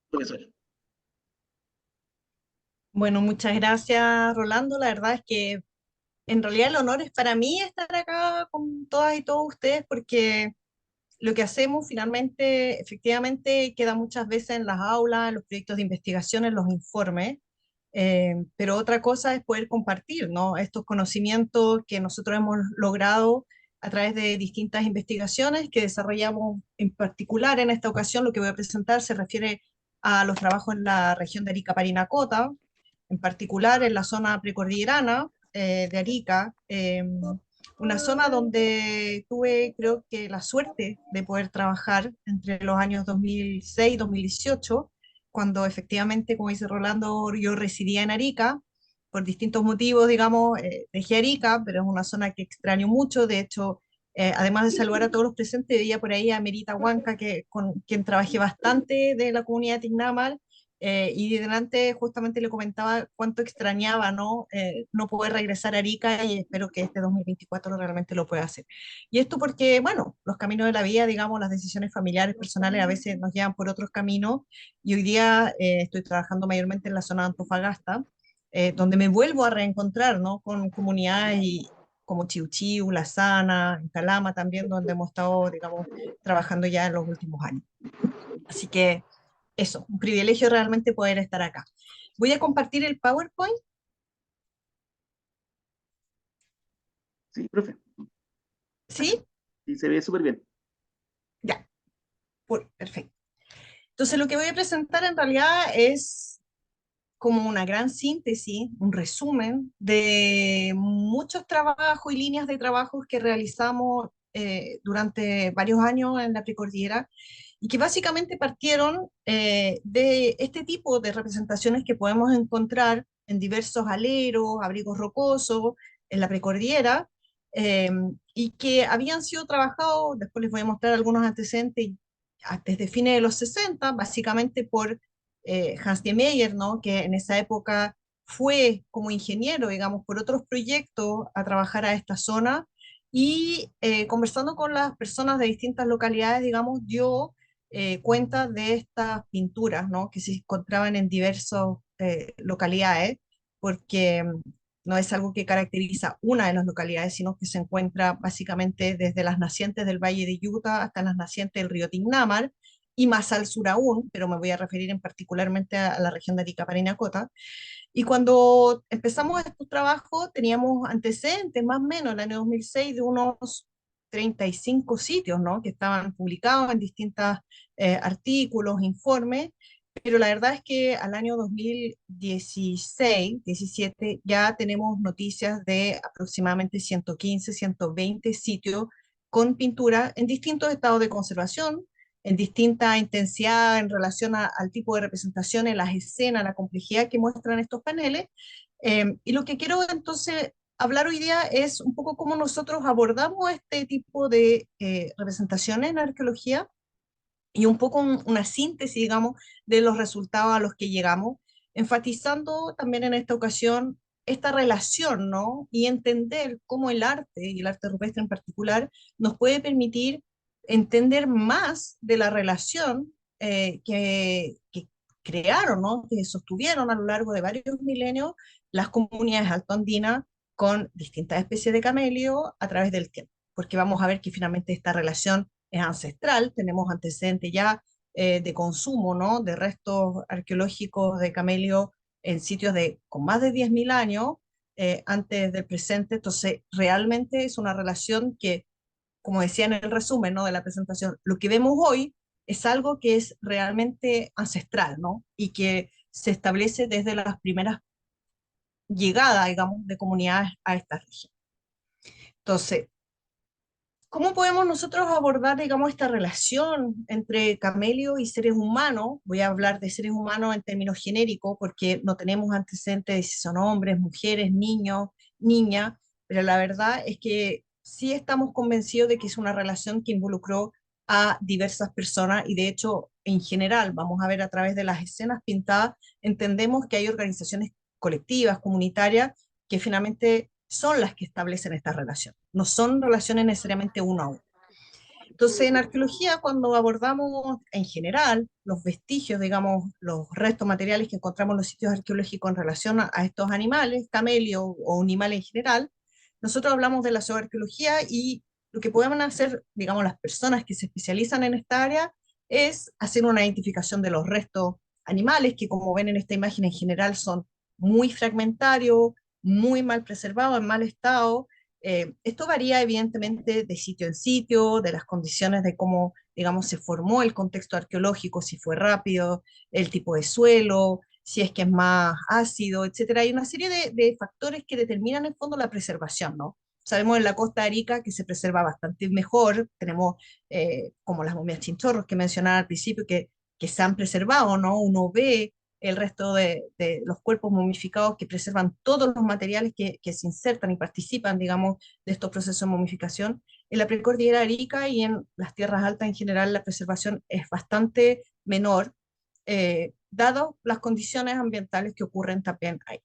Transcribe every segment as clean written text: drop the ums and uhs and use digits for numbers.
profesor. Bueno, muchas gracias, Rolando. La verdad es que en realidad el honor es para mí estar acá con todas y todos ustedes porque lo que hacemos finalmente, efectivamente, queda muchas veces en las aulas, en los proyectos de investigación, en los informes, pero otra cosa es poder compartir, ¿no? Estos conocimientos que nosotros hemos logrado a través de distintas investigaciones que desarrollamos en particular en esta ocasión. Lo que voy a presentar se refiere a los trabajos en la región de Arica-Parinacota, en particular en la zona precordillerana de Arica, una zona donde tuve, creo que, la suerte de poder trabajar entre los años 2006 y 2018, cuando efectivamente, como dice Rolando, yo residía en Arica. Por distintos motivos, digamos, dejé Arica, pero es una zona que extraño mucho. De hecho, además de saludar a todos los presentes, veía por ahí a Merita Huanca, con quien trabajé bastante de la comunidad Tignamal, y delante justamente le comentaba cuánto extrañaba, ¿no? No poder regresar a Arica, y espero que este 2024 realmente lo pueda hacer. Y esto porque, bueno, los caminos de la vida, digamos, las decisiones familiares, personales, a veces nos llevan por otros caminos, y hoy día estoy trabajando mayormente en la zona de Antofagasta, donde me vuelvo a reencontrar, ¿no? Con comunidades como Chiu Chiu, La Sana, en Calama también, donde hemos estado, digamos, trabajando ya en los últimos años. Así que eso, un privilegio realmente poder estar acá. Voy a compartir el PowerPoint, Sí, profe. ¿sí? Sí, se ve súper bien. Ya, perfecto. Entonces, lo que voy a presentar en realidad es como una gran síntesis, un resumen de muchos trabajos y líneas de trabajos que realizamos durante varios años en la precordillera y que básicamente partieron de este tipo de representaciones que podemos encontrar en diversos aleros, abrigos rocosos, en la precordillera, eh, y que habían sido trabajados, después les voy a mostrar algunos antecedentes, desde fines de los 60, básicamente por Hans Niemeyer, ¿no? Que en esa época fue como ingeniero, digamos, por otros proyectos a trabajar a esta zona, y conversando con las personas de distintas localidades, digamos, dio cuenta de estas pinturas, ¿no? Que se encontraban en diversas localidades, porque no es algo que caracteriza una de las localidades, sino que se encuentra básicamente desde las nacientes del Valle de Utah hasta las nacientes del río Tignamar, y más al sur aún, pero me voy a referir en particularmente a la región de Arica, Parinacota. Y cuando empezamos estos trabajos teníamos antecedentes, más o menos, en el año 2006, de unos 35 sitios, ¿no? Que estaban publicados en distintos artículos, informes, pero la verdad es que al año 2016, 17, ya tenemos noticias de aproximadamente 115, 120 sitios con pintura en distintos estados de conservación, en distinta intensidad en relación al tipo de representaciones, las escenas, la complejidad que muestran estos paneles. Y lo que quiero entonces hablar hoy día es un poco cómo nosotros abordamos este tipo de representaciones en arqueología, y un poco una síntesis, digamos, de los resultados a los que llegamos, enfatizando también en esta ocasión esta relación, ¿no? Y entender cómo el arte, y el arte rupestre en particular, nos puede permitir entender más de la relación que crearon, ¿no? Que sostuvieron a lo largo de varios milenios las comunidades altoandinas con distintas especies de camelio a través del tiempo, porque vamos a ver que finalmente esta relación es ancestral. Tenemos antecedentes ya de consumo, ¿no? De restos arqueológicos de camelio en sitios con más de 10.000 años antes del presente. Entonces, realmente es una relación que, como decía en el resumen, ¿no? De la presentación, lo que vemos hoy es algo que es realmente ancestral, ¿no? Y que se establece desde las primeras llegadas, digamos, de comunidades a esta región. Entonces, ¿cómo podemos nosotros abordar, digamos, esta relación entre camello y seres humanos? Voy a hablar de seres humanos en términos genéricos porque no tenemos antecedentes de si son hombres, mujeres, niños, niñas, pero la verdad es que sí estamos convencidos de que es una relación que involucró a diversas personas, y de hecho, en general, vamos a ver a través de las escenas pintadas, entendemos que hay organizaciones colectivas, comunitarias, que finalmente son las que establecen esta relación. No son relaciones necesariamente uno a uno. Entonces, en arqueología, cuando abordamos en general los vestigios, digamos, los restos materiales que encontramos en los sitios arqueológicos en relación a estos animales, camello o animal en general, nosotros hablamos de la zooarqueología y lo que podemos hacer, digamos, las personas que se especializan en esta área es hacer una identificación de los restos animales, que como ven en esta imagen en general son muy fragmentarios, muy mal preservados, en mal estado. Esto varía evidentemente de sitio en sitio, de las condiciones de cómo, digamos, se formó el contexto arqueológico, si fue rápido, el tipo de suelo, si es que es más ácido, etcétera. Hay una serie de factores que determinan en el fondo la preservación, ¿no? Sabemos en la costa de Arica que se preserva bastante mejor, tenemos como las momias chinchorros que mencionaba al principio, que se han preservado, ¿no? Uno ve el resto de los cuerpos momificados que preservan todos los materiales que se insertan y participan, digamos, de estos procesos de momificación. En la precordillera Arica y en las tierras altas en general la preservación es bastante menor, dado las condiciones ambientales que ocurren también ahí.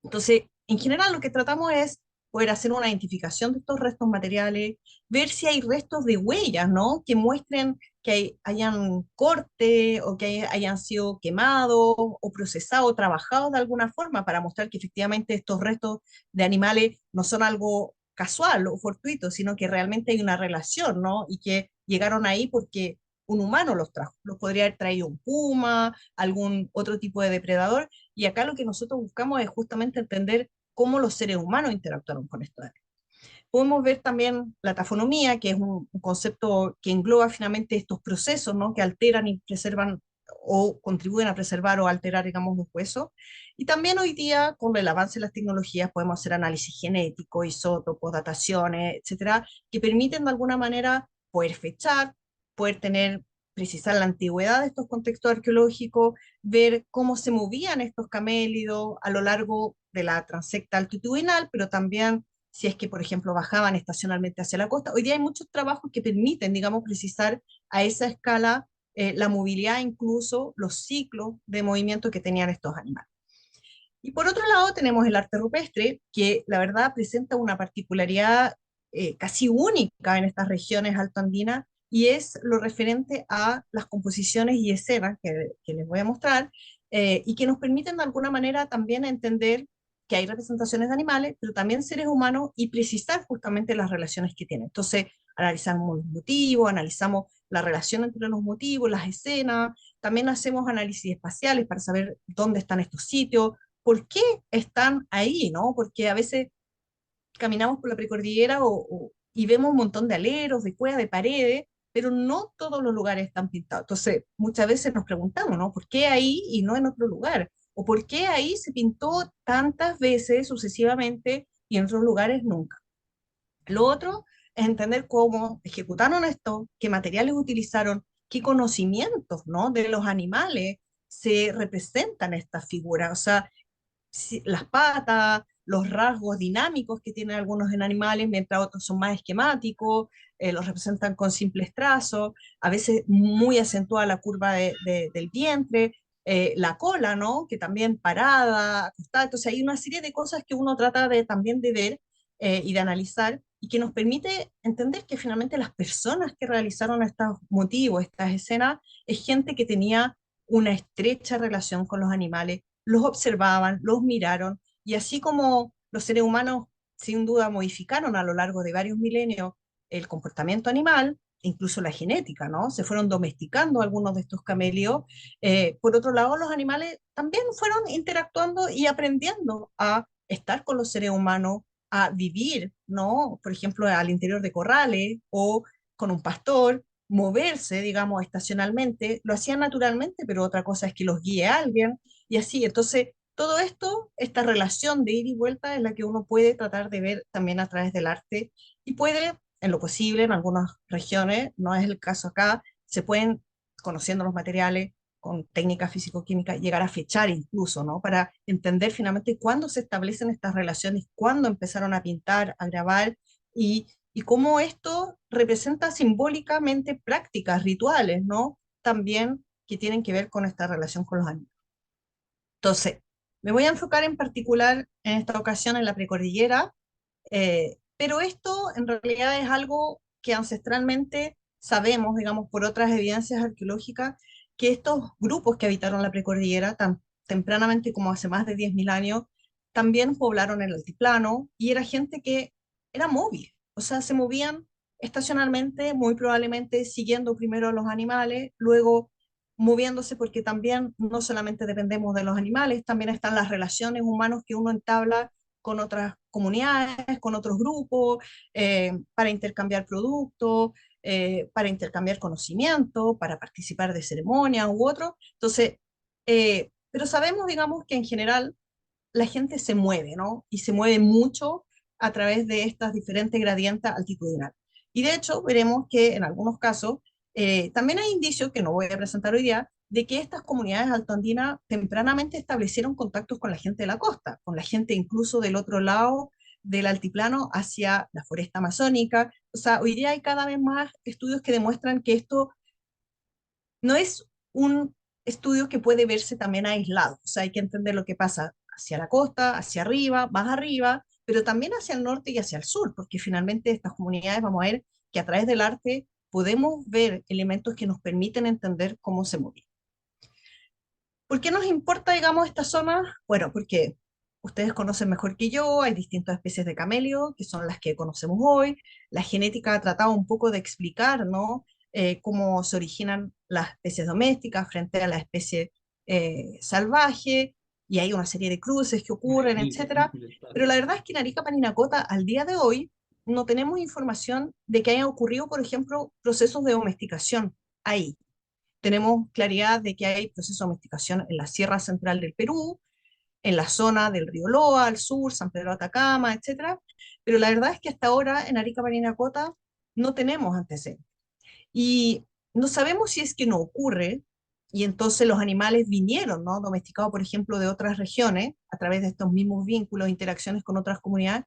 Entonces, en general lo que tratamos es poder hacer una identificación de estos restos materiales, ver si hay restos de huellas, ¿no? Que muestren que hayan corte o que hayan sido quemados o procesados o trabajados de alguna forma para mostrar que efectivamente estos restos de animales no son algo casual o fortuito, sino que realmente hay una relación, ¿no? Y que llegaron ahí porque un humano los trajo. Los podría haber traído un puma, algún otro tipo de depredador, y acá lo que nosotros buscamos es justamente entender cómo los seres humanos interactuaron con esto. Podemos ver también la tafonomía, que es un concepto que engloba finalmente estos procesos, ¿no? Que alteran y preservan o contribuyen a preservar o alterar, digamos, los huesos. Y también hoy día, con el avance de las tecnologías, podemos hacer análisis genético, isótopos, dataciones, etcétera, que permiten de alguna manera poder fechar, poder tener, precisar la antigüedad de estos contextos arqueológicos, ver cómo se movían estos camélidos a lo largo de la transecta altitudinal, pero también si es que, por ejemplo, bajaban estacionalmente hacia la costa. Hoy día hay muchos trabajos que permiten, digamos, precisar a esa escala la movilidad, incluso los ciclos de movimiento que tenían estos animales. Y por otro lado tenemos el arte rupestre, que la verdad presenta una particularidad casi única en estas regiones altoandinas, y es lo referente a las composiciones y escenas que les voy a mostrar, y que nos permiten de alguna manera también entender que hay representaciones de animales, pero también seres humanos, y precisar justamente las relaciones que tienen. Entonces, analizamos los motivos, analizamos la relación entre los motivos, las escenas, también hacemos análisis espaciales para saber dónde están estos sitios, por qué están ahí, ¿no? Porque a veces caminamos por la precordillera y vemos un montón de aleros, de cuevas, de paredes, pero no todos los lugares están pintados. Entonces, muchas veces nos preguntamos, ¿no? ¿Por qué ahí y no en otro lugar? ¿O por qué ahí se pintó tantas veces sucesivamente y en otros lugares nunca? Lo otro es entender cómo ejecutaron esto, qué materiales utilizaron, qué conocimientos, ¿no? De los animales se representan estas figuras. O sea, las patas, los rasgos dinámicos que tienen algunos en animales, mientras otros son más esquemáticos, los representan con simples trazos, a veces muy acentuada la curva del vientre, la cola, ¿no? Que también parada, acostada. Entonces hay una serie de cosas que uno trata de, también de ver y de analizar y que nos permite entender que finalmente las personas que realizaron estos motivos, estas escenas, es gente que tenía una estrecha relación con los animales, los observaban, los miraron, y así como los seres humanos sin duda modificaron a lo largo de varios milenios el comportamiento animal, incluso la genética, ¿no? Se fueron domesticando algunos de estos camelios. Por otro lado, los animales también fueron interactuando y aprendiendo a estar con los seres humanos, a vivir, ¿no? Por ejemplo, al interior de corrales o con un pastor, moverse, digamos, estacionalmente, lo hacían naturalmente, pero otra cosa es que los guíe alguien, y así. Entonces, todo esto, esta relación de ida y vuelta es la que uno puede tratar de ver también a través del arte y puede, en lo posible, en algunas regiones, no es el caso acá, se pueden, conociendo los materiales, con técnicas físico-químicas, llegar a fechar incluso, ¿no? Para entender finalmente cuándo se establecen estas relaciones, cuándo empezaron a pintar, a grabar y cómo esto representa simbólicamente prácticas, rituales, ¿no? También que tienen que ver con esta relación con los animales. Entonces, me voy a enfocar en particular en esta ocasión en la precordillera, pero esto en realidad es algo que ancestralmente sabemos, digamos, por otras evidencias arqueológicas, que estos grupos que habitaron la precordillera tan tempranamente como hace más de 10.000 años, también poblaron el altiplano y era gente que era móvil, o sea, se movían estacionalmente, muy probablemente siguiendo primero a los animales, luego moviéndose porque también no solamente dependemos de los animales, también están las relaciones humanas que uno entabla con otras comunidades, con otros grupos, para intercambiar productos, para intercambiar conocimiento, para participar de ceremonias u otro. Entonces, pero sabemos, digamos, que en general la gente se mueve, ¿no? Y se mueve mucho a través de estas diferentes gradientes altitudinales. Y de hecho, veremos que en algunos casos también hay indicios, que no voy a presentar hoy día, de que estas comunidades altoandinas tempranamente establecieron contactos con la gente de la costa, con la gente incluso del otro lado del altiplano hacia la foresta amazónica. O sea, hoy día hay cada vez más estudios que demuestran que esto no es un estudio que puede verse también aislado. O sea, hay que entender lo que pasa hacia la costa, hacia arriba, pero también hacia el norte y hacia el sur, porque finalmente estas comunidades vamos a ver que a través del arte podemos ver elementos que nos permiten entender cómo se movían. ¿Por qué nos importa, digamos, esta zona? Bueno, porque ustedes conocen mejor que yo, hay distintas especies de camelio, que son las que conocemos hoy. La genética ha tratado un poco de explicar, ¿no? Cómo se originan las especies domésticas frente a la especie salvaje, y hay una serie de cruces que ocurren, etcétera. Pero la verdad es que en Arica Parinacota, al día de hoy, no tenemos información de que hayan ocurrido, por ejemplo, procesos de domesticación ahí. Tenemos claridad de que hay procesos de domesticación en la Sierra Central del Perú, en la zona del río Loa, al sur, San Pedro de Atacama, etcétera. Pero la verdad es que hasta ahora en Arica Parinacota no tenemos antecedentes. Y no sabemos si es que no ocurre, y entonces los animales vinieron, ¿no? Domesticados, por ejemplo, de otras regiones, a través de estos mismos vínculos, interacciones con otras comunidades,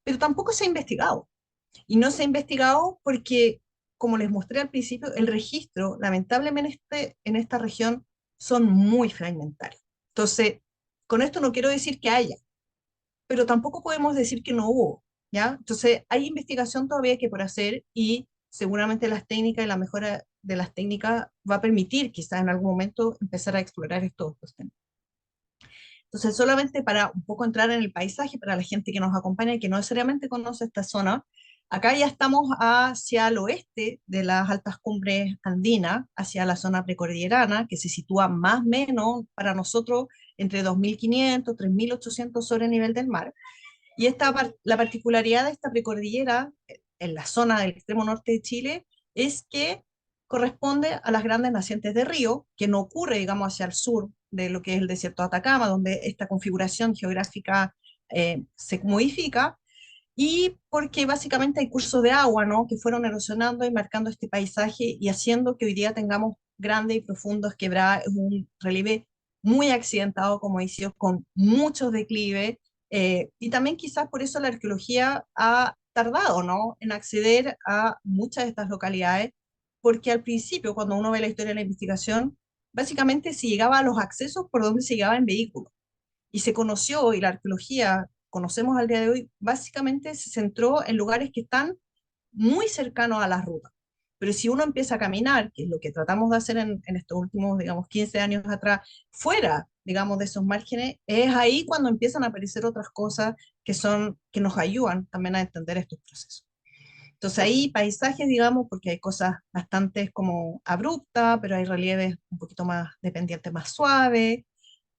pero tampoco se ha investigado. Y no se ha investigado porque, como les mostré al principio, el registro, lamentablemente en esta región, son muy fragmentarios. Entonces, con esto no quiero decir que haya, pero tampoco podemos decir que no hubo, ¿ya? Entonces, hay investigación todavía que por hacer y seguramente las técnicas y la mejora de las técnicas va a permitir quizás en algún momento empezar a explorar estos temas. Entonces, solamente para un poco entrar en el paisaje, para la gente que nos acompaña y que no necesariamente conoce esta zona, acá ya estamos hacia el oeste de las altas cumbres andinas, hacia la zona precordillerana, que se sitúa más o menos para nosotros entre 2.500, 3.800 sobre el nivel del mar. Y la particularidad de esta precordillera en la zona del extremo norte de Chile es que corresponde a las grandes nacientes de río, que no ocurre, digamos, hacia el sur de lo que es el desierto de Atacama, donde esta configuración geográfica se modifica, y porque básicamente hay cursos de agua, ¿no? Que fueron erosionando y marcando este paisaje y haciendo que hoy día tengamos grandes y profundos quebradas, un relieve muy accidentado, como decía, con muchos declives, y también quizás por eso la arqueología ha tardado, ¿no? En acceder a muchas de estas localidades, porque al principio, cuando uno ve la historia de la investigación, básicamente se llegaba a los accesos por donde se llegaba en vehículo y se conoció, y la arqueología, conocemos al día de hoy, básicamente se centró en lugares que están muy cercanos a las rutas. Pero si uno empieza a caminar, que es lo que tratamos de hacer en estos últimos, digamos, 15 años atrás, fuera, digamos, de esos márgenes, es ahí cuando empiezan a aparecer otras cosas que nos ayudan también a entender estos procesos. Entonces ahí paisajes, digamos, porque hay cosas bastante como abruptas, pero hay relieves un poquito más dependientes, más suaves,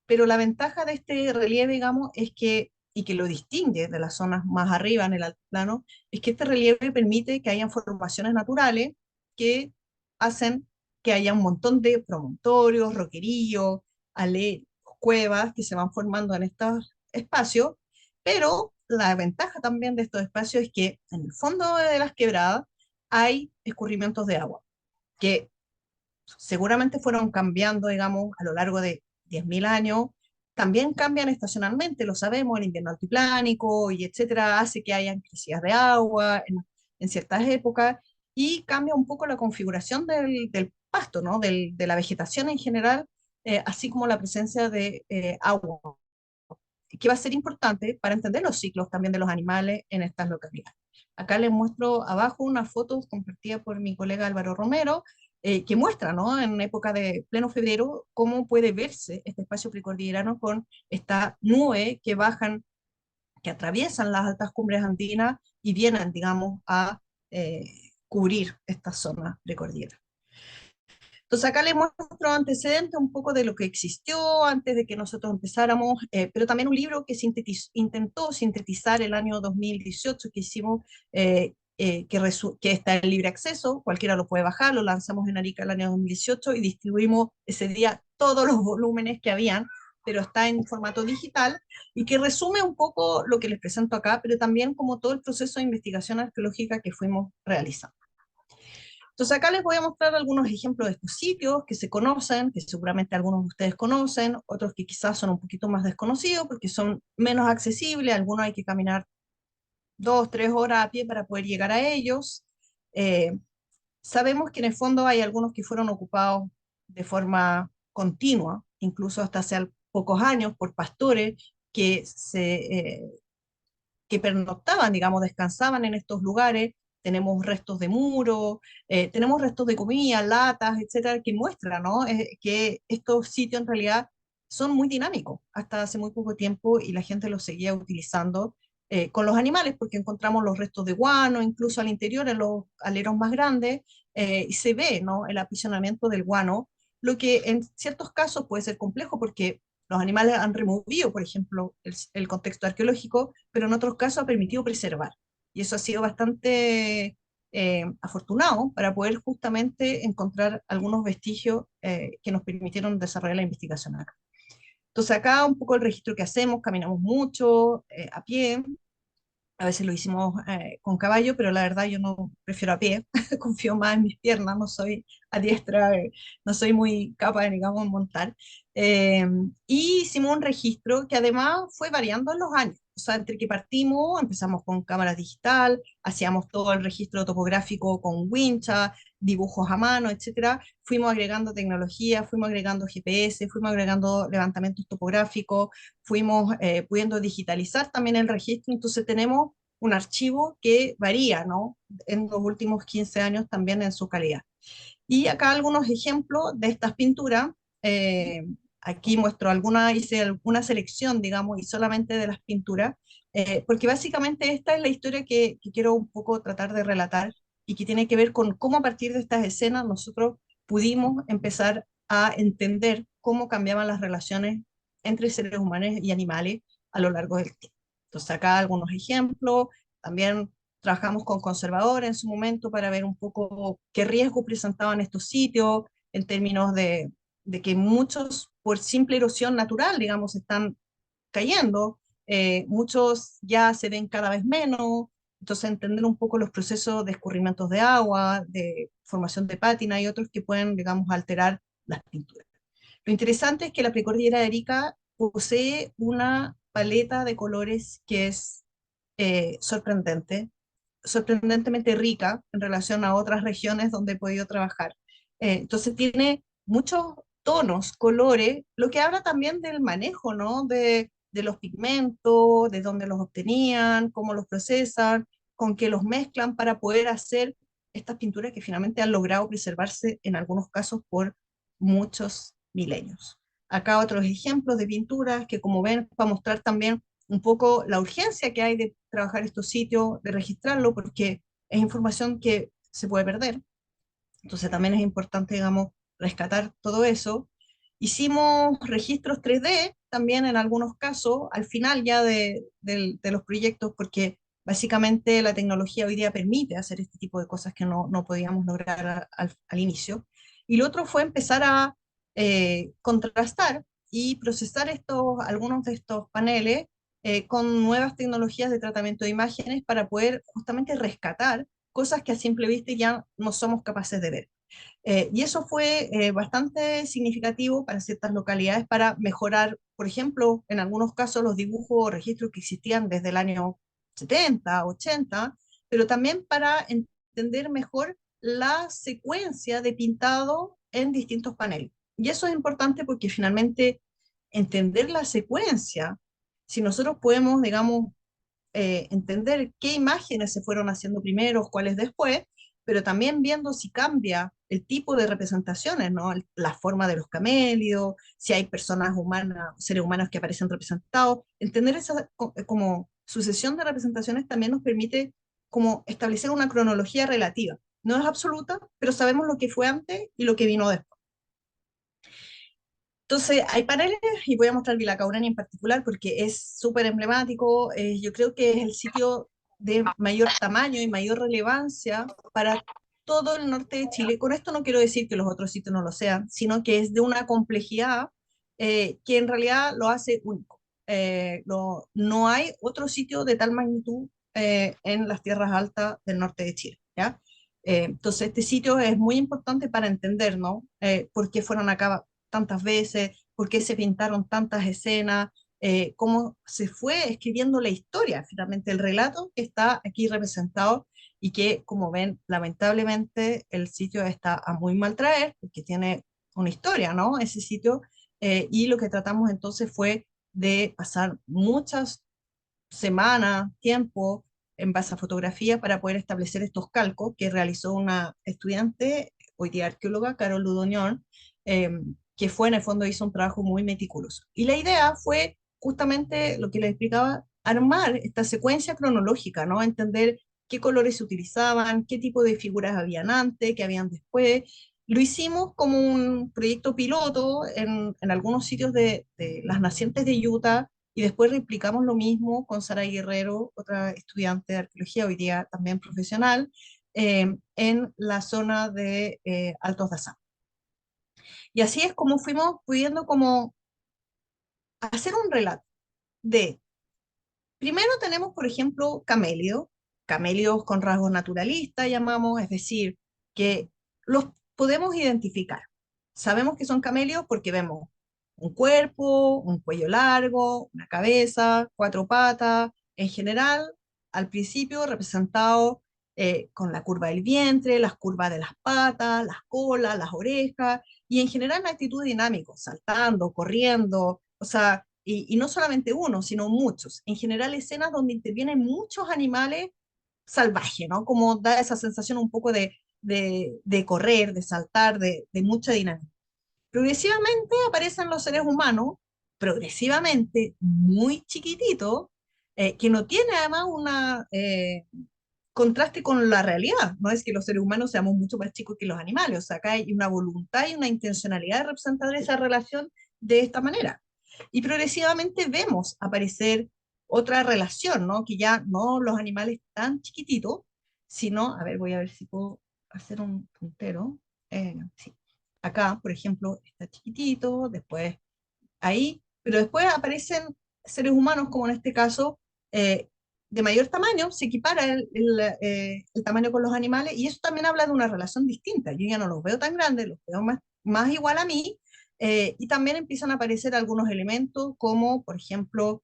pero la ventaja de este relieve, digamos, es que, y que lo distingue de las zonas más arriba en el altiplano, es que este relieve permite que hayan formaciones naturales que hacen que haya un montón de promontorios, roqueríos, cuevas que se van formando en estos espacios, pero la ventaja también de estos espacios es que en el fondo de las quebradas hay escurrimientos de agua, que seguramente fueron cambiando, digamos, a lo largo de 10.000 años. También cambian estacionalmente, lo sabemos, el invierno altiplánico y etcétera, hace que hayan crecidas de agua en ciertas épocas, y cambia un poco la configuración del pasto, ¿no? De la vegetación en general, así como la presencia de agua, que va a ser importante para entender los ciclos también de los animales en estas localidades. Acá les muestro abajo unas fotos compartidas por mi colega Álvaro Romero, que muestra, ¿no? En época de pleno febrero, cómo puede verse este espacio precordillerano con esta nube que bajan, que atraviesan las altas cumbres andinas y vienen, digamos, a cubrir esta zona precordillerana. Entonces acá les muestro antecedentes un poco de lo que existió antes de que nosotros empezáramos, pero también un libro que intentó sintetizar el año 2018 que hicimos, que está en libre acceso, cualquiera lo puede bajar, lo lanzamos en Arica el año 2018 y distribuimos ese día todos los volúmenes que habían, pero está en formato digital y que resume un poco lo que les presento acá, pero también como todo el proceso de investigación arqueológica que fuimos realizando. Entonces acá les voy a mostrar algunos ejemplos de estos sitios que se conocen, que seguramente algunos de ustedes conocen, otros que quizás son un poquito más desconocidos porque son menos accesibles, algunos hay que caminar 2, 3 horas a pie para poder llegar a ellos. Eh, Sabemos que en el fondo hay algunos que fueron ocupados de forma continua, incluso hasta hace pocos años, por pastores que que pernoctaban, digamos, descansaban en estos lugares. Tenemos restos de muros, tenemos restos de comida, latas, etcétera, que muestran, ¿no? Que estos sitios en realidad son muy dinámicos hasta hace muy poco tiempo y la gente los seguía utilizando con los animales porque encontramos los restos de guano, incluso al interior en los aleros más grandes, y se ve, ¿no? El aprisionamiento del guano, lo que en ciertos casos puede ser complejo porque los animales han removido, por ejemplo, el contexto arqueológico, pero en otros casos ha permitido preservar. Y eso ha sido bastante afortunado para poder justamente encontrar algunos vestigios que nos permitieron desarrollar la investigación acá. Entonces acá un poco el registro que hacemos, caminamos mucho a pie, a veces lo hicimos con caballo, pero la verdad yo no prefiero a pie, confío más en mis piernas, no soy a diestra, no soy muy capaz, digamos, de montar. Eh, y hicimos un registro que además fue variando en los años. O sea, entre que partimos, empezamos con cámara digital, hacíamos todo el registro topográfico con wincha, dibujos a mano, etcétera. Fuimos agregando tecnología, fuimos agregando GPS, fuimos agregando levantamientos topográficos, fuimos pudiendo digitalizar también el registro, entonces tenemos un archivo que varía, ¿no? En los últimos 15 años también en su calidad. Y acá algunos ejemplos de estas pinturas. eh, Aquí muestro alguna, hice alguna selección, digamos, y solamente de las pinturas, porque básicamente esta es la historia que quiero un poco tratar de relatar y que tiene que ver con cómo a partir de estas escenas nosotros pudimos empezar a entender cómo cambiaban las relaciones entre seres humanos y animales a lo largo del tiempo. Entonces acá algunos ejemplos, también trabajamos con conservadores en su momento para ver un poco qué riesgo presentaban estos sitios en términos de que muchos, por simple erosión natural, digamos, están cayendo, muchos ya se ven cada vez menos, entonces entender un poco los procesos de escurrimientos de agua, de formación de pátina y otros que pueden, digamos, alterar las pinturas. Lo interesante es que la precordillera de Arica posee una paleta de colores que es sorprendente, sorprendentemente rica en relación a otras regiones donde he podido trabajar. Entonces tiene muchos tonos, colores, lo que habla también del manejo, ¿no? De los pigmentos, de dónde los obtenían, cómo los procesan, con qué los mezclan para poder hacer estas pinturas que finalmente han logrado preservarse en algunos casos por muchos milenios. Acá otros ejemplos de pinturas que, como ven, para mostrar también un poco la urgencia que hay de trabajar estos sitios, de registrarlo, porque es información que se puede perder. Entonces también es importante, digamos, rescatar todo eso. Hicimos registros 3D también en algunos casos, al final ya de los proyectos, porque básicamente la tecnología hoy día permite hacer este tipo de cosas que no podíamos lograr al inicio. Y lo otro fue empezar a contrastar y procesar algunos de estos paneles con nuevas tecnologías de tratamiento de imágenes para poder justamente rescatar cosas que a simple vista ya no somos capaces de ver. Y eso fue bastante significativo para ciertas localidades para mejorar, por ejemplo, en algunos casos los dibujos o registros que existían desde el año 70, 80, pero también para entender mejor la secuencia de pintado en distintos paneles. Y eso es importante porque finalmente entender la secuencia, si nosotros podemos, digamos, entender qué imágenes se fueron haciendo primero, cuáles después, pero también viendo si cambia el tipo de representaciones, ¿no? La forma de los camélidos, si hay personas humanas, seres humanos que aparecen representados. Entender esa como sucesión de representaciones también nos permite como establecer una cronología relativa. No es absoluta, pero sabemos lo que fue antes y lo que vino después. Entonces, hay paneles y voy a mostrar Vilacaurani en particular porque es súper emblemático. Yo creo que es el sitio de mayor tamaño y mayor relevancia para todo el norte de Chile. Con esto no quiero decir que los otros sitios no lo sean, sino que es de una complejidad que en realidad lo hace único. No hay otro sitio de tal magnitud en las tierras altas del norte de Chile, ¿ya? Entonces, este sitio es muy importante para entender, ¿no? Por qué fueron acá tantas veces, por qué se pintaron tantas escenas, cómo se fue escribiendo la historia, finalmente el relato que está aquí representado y que, como ven, lamentablemente el sitio está a muy mal traer porque tiene una historia, ¿no? Ese sitio, y lo que tratamos entonces fue de pasar muchas semanas, tiempo, en base a fotografía para poder establecer estos calcos que realizó una estudiante, hoy día arqueóloga, Carol Ludoñón, eh, que fue en el fondo hizo un trabajo muy meticuloso. Y la idea fue justamente lo que les explicaba, armar esta secuencia cronológica, ¿no? Entender qué colores se utilizaban, qué tipo de figuras habían antes, qué habían después. Lo hicimos como un proyecto piloto en algunos sitios de las nacientes de Utah, y después replicamos lo mismo con Sara Guerrero, otra estudiante de arqueología, hoy día también profesional, en la zona de Altos de Azán. Y así es como fuimos pudiendo como hacer un relato de, primero tenemos, por ejemplo, camélidos con rasgos naturalistas, llamamos, es decir, que los podemos identificar. Sabemos que son camélidos porque vemos un cuerpo, un cuello largo, una cabeza, cuatro patas, en general, al principio representado con la curva del vientre, las curvas de las patas, las colas, las orejas, y en general la actitud dinámico, saltando, corriendo, o sea, y no solamente uno, sino muchos. En general, escenas donde intervienen muchos animales salvajes, ¿no? Como da esa sensación un poco de correr, de saltar, de mucha dinámica. Progresivamente aparecen los seres humanos, progresivamente muy chiquititos, que no tiene además una contraste con la realidad. No es que los seres humanos seamos mucho más chicos que los animales, o sea, acá hay una voluntad y una intencionalidad de representar esa relación de esta manera. Y progresivamente vemos aparecer otra relación, ¿no? Que ya no los animales tan chiquititos, sino, a ver, voy a ver si puedo hacer un puntero. Sí. Acá, por ejemplo, está chiquitito, después ahí, pero después aparecen seres humanos, como en este caso, eh, de mayor tamaño, se equipara el tamaño con los animales, y eso también habla de una relación distinta. Yo ya no los veo tan grandes, los veo más igual a mí, y también empiezan a aparecer algunos elementos como, por ejemplo,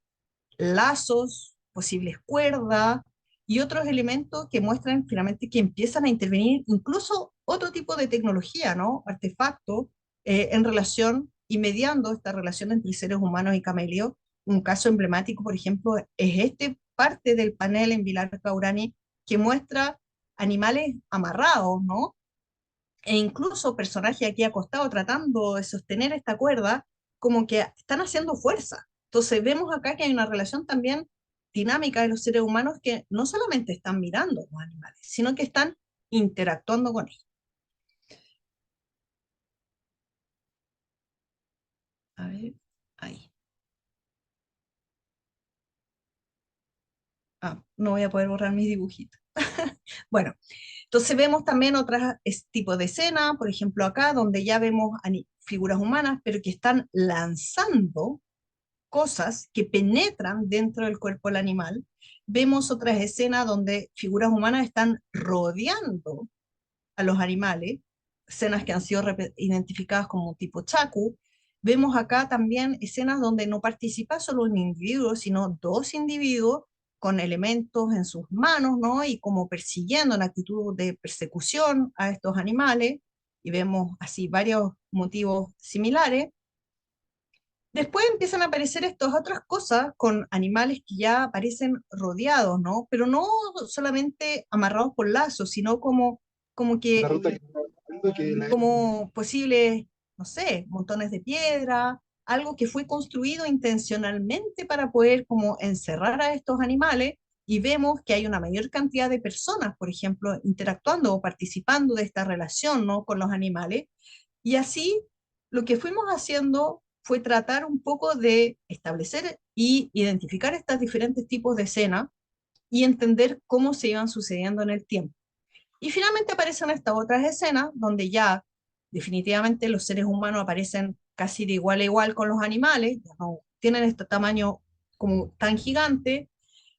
lazos, posibles cuerdas y otros elementos que muestran finalmente que empiezan a intervenir incluso otro tipo de tecnología, ¿no? Artefactos en relación y mediando esta relación entre seres humanos y camélidos. Un caso emblemático, por ejemplo, es este parte del panel en Vilar Caurani que muestra animales amarrados, ¿no? E incluso personajes aquí acostados tratando de sostener esta cuerda, como que están haciendo fuerza. Entonces vemos acá que hay una relación también dinámica de los seres humanos que no solamente están mirando a los animales, sino que están interactuando con ellos. A ver, ahí. Ah, no voy a poder borrar mis dibujitos. Bueno, entonces vemos también otros tipos de escenas, por ejemplo acá, donde ya vemos figuras humanas, pero que están lanzando cosas que penetran dentro del cuerpo del animal. Vemos otras escenas donde figuras humanas están rodeando a los animales, escenas que han sido identificadas como tipo chacu. Vemos acá también escenas donde no participa solo un individuo, sino dos individuos con elementos en sus manos, ¿no? Y como persiguiendo en actitud de persecución a estos animales, y vemos así varios motivos similares. Después empiezan a aparecer estas otras cosas con animales que ya aparecen rodeados, ¿no? Pero no solamente amarrados por lazos, sino como La que, ruta que estaba hablando, que la como posibles, no sé, montones de piedra, algo que fue construido intencionalmente para poder como encerrar a estos animales, y vemos que hay una mayor cantidad de personas, por ejemplo, interactuando o participando de esta relación, ¿no? Con los animales. Y así lo que fuimos haciendo fue tratar un poco de establecer y identificar estos diferentes tipos de escenas y entender cómo se iban sucediendo en el tiempo. Y finalmente aparecen estas otras escenas donde ya definitivamente los seres humanos aparecen casi de igual a igual con los animales, ya no tienen este tamaño como tan gigante,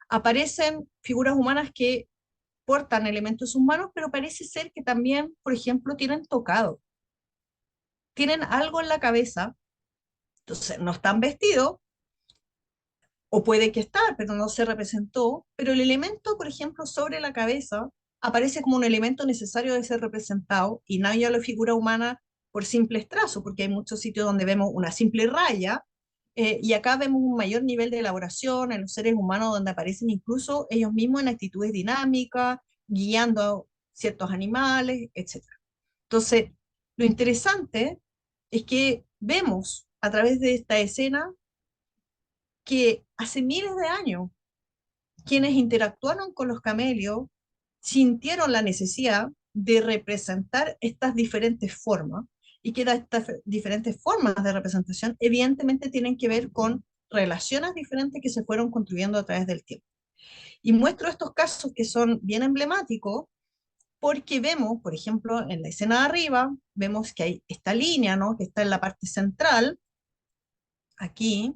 aparecen figuras humanas que portan elementos humanos, pero parece ser que también, por ejemplo, tienen tocado, tienen algo en la cabeza. Entonces, no están vestidos, o puede que estar, pero no se representó, pero el elemento, por ejemplo, sobre la cabeza aparece como un elemento necesario de ser representado y no ya la figura humana por simples trazos, porque hay muchos sitios donde vemos una simple raya, y acá vemos un mayor nivel de elaboración en los seres humanos donde aparecen incluso ellos mismos en actitudes dinámicas, guiando a ciertos animales, etc. Entonces, lo interesante es que vemos a través de esta escena que hace miles de años quienes interactuaron con los camelios sintieron la necesidad de representar estas diferentes formas y que estas diferentes formas de representación evidentemente tienen que ver con relaciones diferentes que se fueron construyendo a través del tiempo. Y muestro estos casos que son bien emblemáticos porque vemos, por ejemplo, en la escena de arriba, vemos que hay esta línea, ¿no? Que está en la parte central, aquí,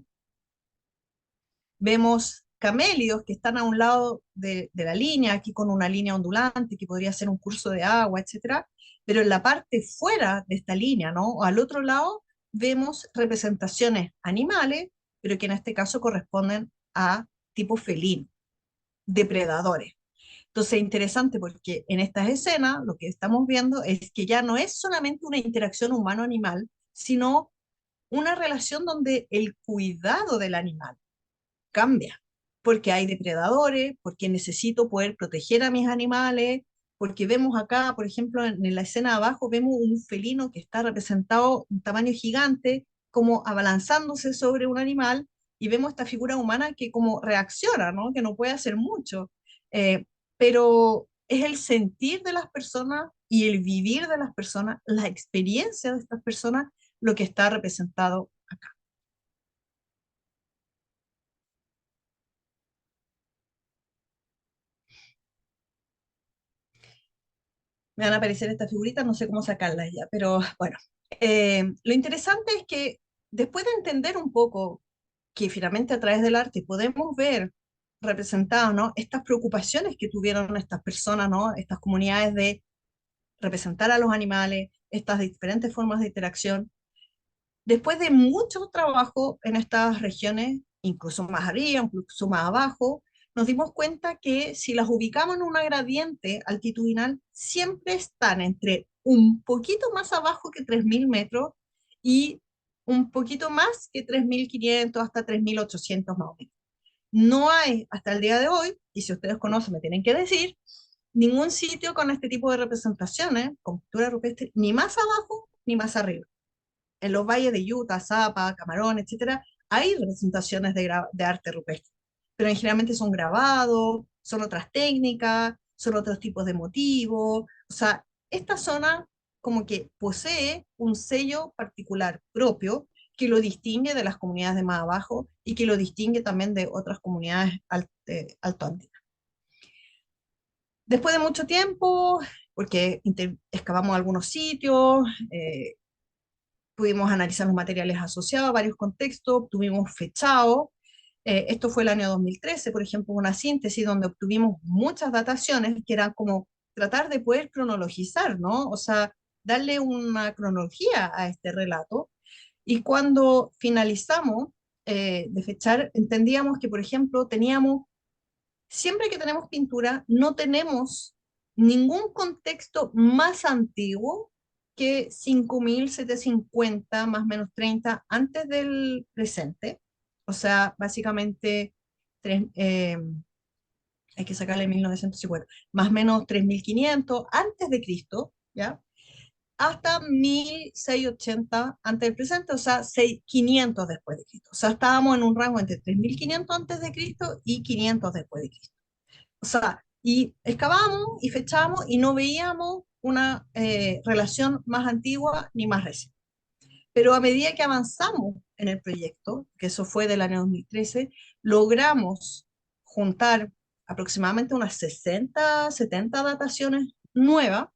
vemos camelios que están a un lado de la línea, aquí con una línea ondulante que podría ser un curso de agua, etcétera, pero en la parte fuera de esta línea, ¿no? O al otro lado, vemos representaciones animales, pero que en este caso corresponden a tipo felino, depredadores. Entonces, es interesante porque en estas escenas lo que estamos viendo es que ya no es solamente una interacción humano-animal, sino una relación donde el cuidado del animal cambia, porque hay depredadores, porque necesito poder proteger a mis animales, porque vemos acá, por ejemplo, en la escena de abajo, vemos un felino que está representado un tamaño gigante, como abalanzándose sobre un animal, y vemos esta figura humana que como reacciona, ¿no? Que no puede hacer mucho, pero es el sentir de las personas y el vivir de las personas, la experiencia de estas personas, lo que está representado acá. Me van a aparecer estas figuritas, no sé cómo sacarlas ya, pero bueno. Lo interesante es que después de entender un poco que finalmente a través del arte podemos ver representadas, ¿no? Estas preocupaciones que tuvieron estas personas, ¿no? Estas comunidades de representar a los animales, estas diferentes formas de interacción. Después de mucho trabajo en estas regiones, incluso más arriba, incluso más abajo, nos dimos cuenta que si las ubicamos en una gradiente altitudinal, siempre están entre un poquito más abajo que 3.000 metros y un poquito más que 3.500 hasta 3.800 más o menos. No hay hasta el día de hoy, y si ustedes conocen me tienen que decir, ningún sitio con este tipo de representaciones, con pintura rupestre, ni más abajo ni más arriba. En los valles de Utah, Zapa, Camarón, etcétera, hay representaciones de arte rupestre, pero generalmente son grabados, son otras técnicas, son otros tipos de motivos. O sea, esta zona como que posee un sello particular propio que lo distingue de las comunidades de más abajo y que lo distingue también de otras comunidades altoandinas. Después de mucho tiempo, porque excavamos algunos sitios, pudimos analizar los materiales asociados a varios contextos, obtuvimos fechado. Esto fue el año 2013, por ejemplo, una síntesis donde obtuvimos muchas dataciones que eran como tratar de poder cronologizar, ¿no? O sea, darle una cronología a este relato. Y cuando finalizamos de fechar, entendíamos que, por ejemplo, teníamos, siempre que tenemos pintura, no tenemos ningún contexto más antiguo que 5.750 más o menos 30 antes del presente, o sea, básicamente hay que sacarle 1950, más o menos 3.500 antes de Cristo, ¿ya? Hasta 1.680 antes del presente, o sea, 500 después de Cristo. O sea, estábamos en un rango entre 3.500 antes de Cristo y 500 después de Cristo. O sea, y excavamos y fechamos y no veíamos una relación más antigua ni más reciente. Pero a medida que avanzamos en el proyecto, que eso fue del año 2013, logramos juntar aproximadamente unas 60, 70 dataciones nuevas.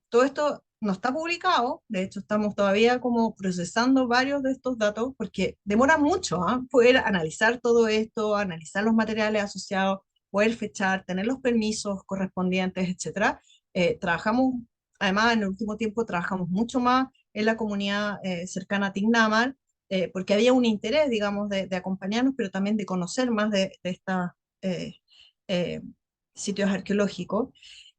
Todo esto no está publicado, de hecho estamos todavía como procesando varios de estos datos porque demora mucho poder analizar todo esto, analizar los materiales asociados, poder fechar, tener los permisos correspondientes, etcétera. Trabajamos, además en el último tiempo trabajamos mucho más en la comunidad cercana a Tignamar, porque había un interés, digamos, de acompañarnos, pero también de conocer más de estos eh, eh, sitios arqueológicos,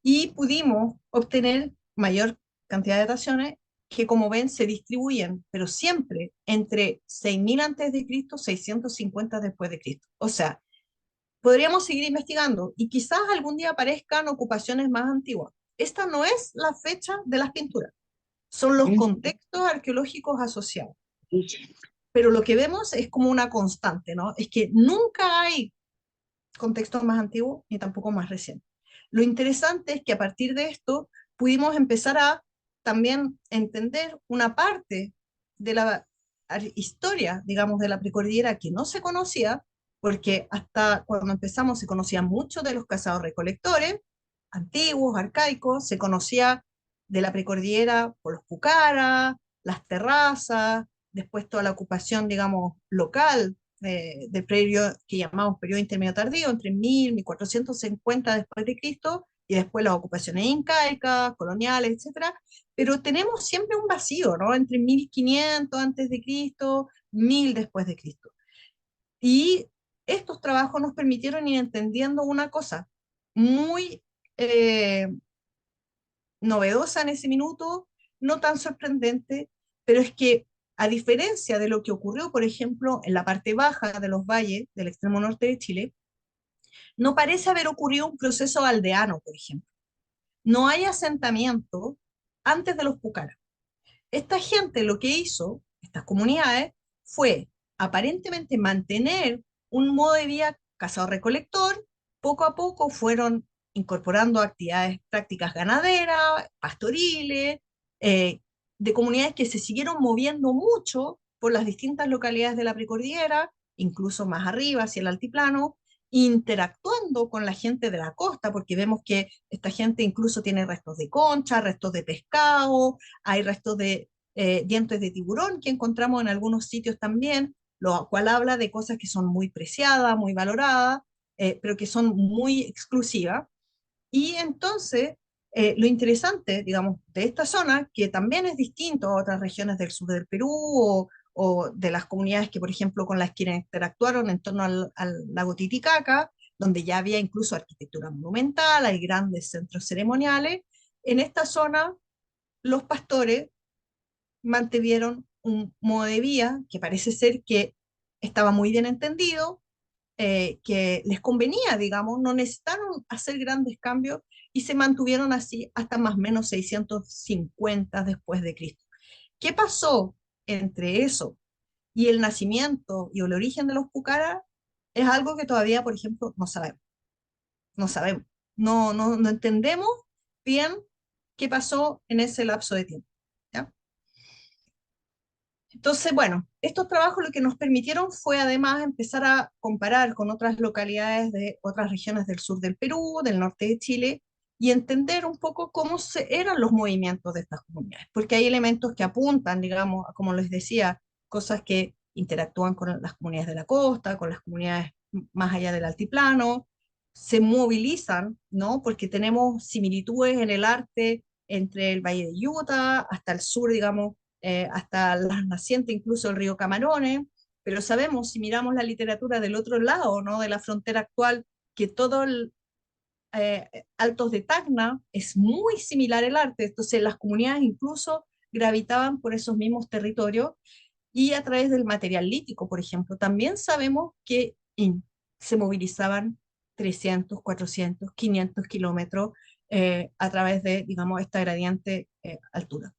y pudimos obtener mayor cantidad de dataciones que, como ven, se distribuyen, pero siempre entre 6.000 antes de Cristo, 650 después de Cristo. O sea, podríamos seguir investigando y quizás algún día aparezcan ocupaciones más antiguas. Esta no es la fecha de las pinturas, son los contextos arqueológicos asociados. Pero lo que vemos es como una constante, ¿no? Es que nunca hay contextos más antiguos ni tampoco más recientes. Lo interesante es que a partir de esto pudimos empezar a también entender una parte de la historia, digamos, de la precordillera que no se conocía, porque hasta cuando empezamos se conocía mucho de los cazadores-recolectores, antiguos, arcaicos, se conocía de la precordillera por los pucaras, las terrazas, después toda la ocupación, digamos, local del periodo que llamamos periodo intermedio tardío, entre 1000 y 1450 después de Cristo, y después las ocupaciones incaicas, coloniales, etcétera, pero tenemos siempre un vacío, ¿no? Entre 1500 antes de Cristo, 1000 después de Cristo. Y estos trabajos nos permitieron ir entendiendo una cosa muy novedosa en ese minuto, no tan sorprendente, pero es que a diferencia de lo que ocurrió, por ejemplo, en la parte baja de los valles del extremo norte de Chile, no parece haber ocurrido un proceso aldeano, por ejemplo. No hay asentamiento antes de los pucaras. Esta gente lo que hizo, estas comunidades, fue aparentemente mantener un modo de vida cazador-recolector. Poco a poco fueron incorporando actividades, prácticas ganaderas, pastoriles, eh, de comunidades que se siguieron moviendo mucho por las distintas localidades de la precordillera, incluso más arriba, hacia el altiplano, interactuando con la gente de la costa, porque vemos que esta gente incluso tiene restos de concha, restos de pescado, hay restos de dientes de tiburón que encontramos en algunos sitios también, lo cual habla de cosas que son muy preciadas, muy valoradas, pero que son muy exclusivas. Y entonces, lo interesante, digamos, de esta zona, que también es distinto a otras regiones del sur del Perú o de las comunidades que, por ejemplo, con las que interactuaron en torno al lago Titicaca, donde ya había incluso arquitectura monumental, hay grandes centros ceremoniales. En esta zona, los pastores mantuvieron un modo de vida que parece ser que estaba muy bien entendido, que les convenía, digamos, no necesitaron hacer grandes cambios y se mantuvieron así hasta más o menos 650 después de Cristo. ¿Qué pasó entre eso y el nacimiento y el origen de los pucaras? Es algo que todavía, por ejemplo, no sabemos. No sabemos. No entendemos bien qué pasó en ese lapso de tiempo. ¿Ya? Entonces, bueno, estos trabajos lo que nos permitieron fue además empezar a comparar con otras localidades de otras regiones del sur del Perú, del norte de Chile, y entender un poco cómo eran los movimientos de estas comunidades, porque hay elementos que apuntan, digamos, a, como les decía, cosas que interactúan con las comunidades de la costa, con las comunidades más allá del altiplano, se movilizan, ¿no? Porque tenemos similitudes en el arte entre el Valle de Utah hasta el sur, digamos, hasta las nacientes incluso del río Camarones, pero sabemos, si miramos la literatura del otro lado, ¿no? De la frontera actual, que todo Altos de Tacna, es muy similar el arte, entonces las comunidades incluso gravitaban por esos mismos territorios y a través del material lítico, por ejemplo, también sabemos que se movilizaban 300, 400, 500 kilómetros a través de, digamos, esta gradiente altura.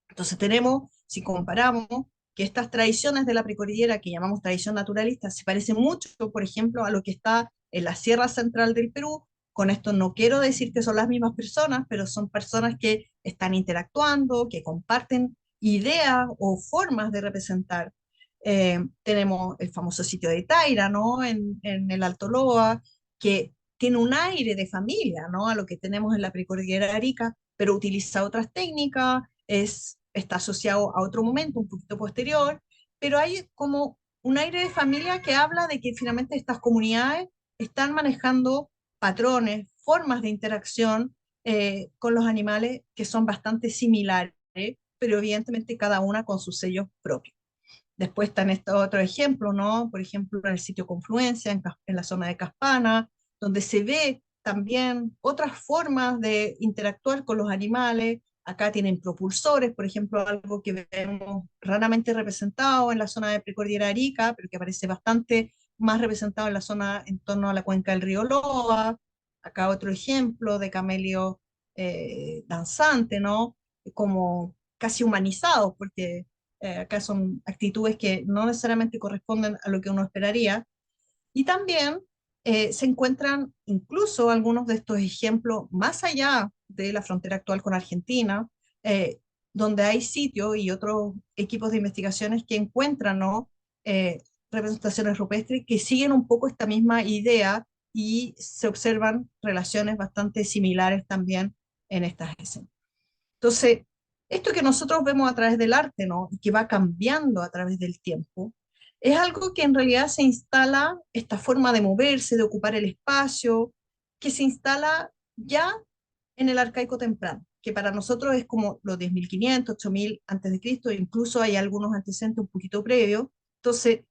Entonces tenemos, si comparamos, que estas tradiciones de la precordillera que llamamos tradición naturalista se parecen mucho, por ejemplo, a lo que está en la Sierra Central del Perú. Con esto no quiero decir que son las mismas personas, pero son personas que están interactuando, que comparten ideas o formas de representar. Tenemos el famoso sitio de Taira, ¿no? En el Alto Loa, que tiene un aire de familia, ¿no? A lo que tenemos en la precordillera de Arica, pero utiliza otras técnicas, está asociado a otro momento, un poquito posterior, pero hay como un aire de familia que habla de que finalmente estas comunidades están manejando patrones, formas de interacción con los animales que son bastante similares, pero evidentemente cada una con sus sellos propios. Después están estos otros ejemplos, ¿no? Por ejemplo, en el sitio Confluencia, en la zona de Caspana, donde se ve también otras formas de interactuar con los animales. Acá tienen propulsores, por ejemplo, algo que vemos raramente representado en la zona de Precordillera Arica, pero que aparece bastante más representado en la zona en torno a la cuenca del río Loa. Acá otro ejemplo de camelio danzante, ¿no? Como casi humanizado, porque acá son actitudes que no necesariamente corresponden a lo que uno esperaría. Y también se encuentran incluso algunos de estos ejemplos más allá de la frontera actual con Argentina, eh, donde hay sitios y otros equipos de investigaciones que encuentran, ¿no? Representaciones rupestres que siguen un poco esta misma idea y se observan relaciones bastante similares también en estas escenas. Entonces, esto que nosotros vemos a través del arte, ¿no? Y que va cambiando a través del tiempo, es algo que en realidad se instala, esta forma de moverse, de ocupar el espacio, que se instala ya en el arcaico temprano, que para nosotros es como los 10.500, 8.000 antes de Cristo, incluso hay algunos antecedentes un poquito previos. Entonces,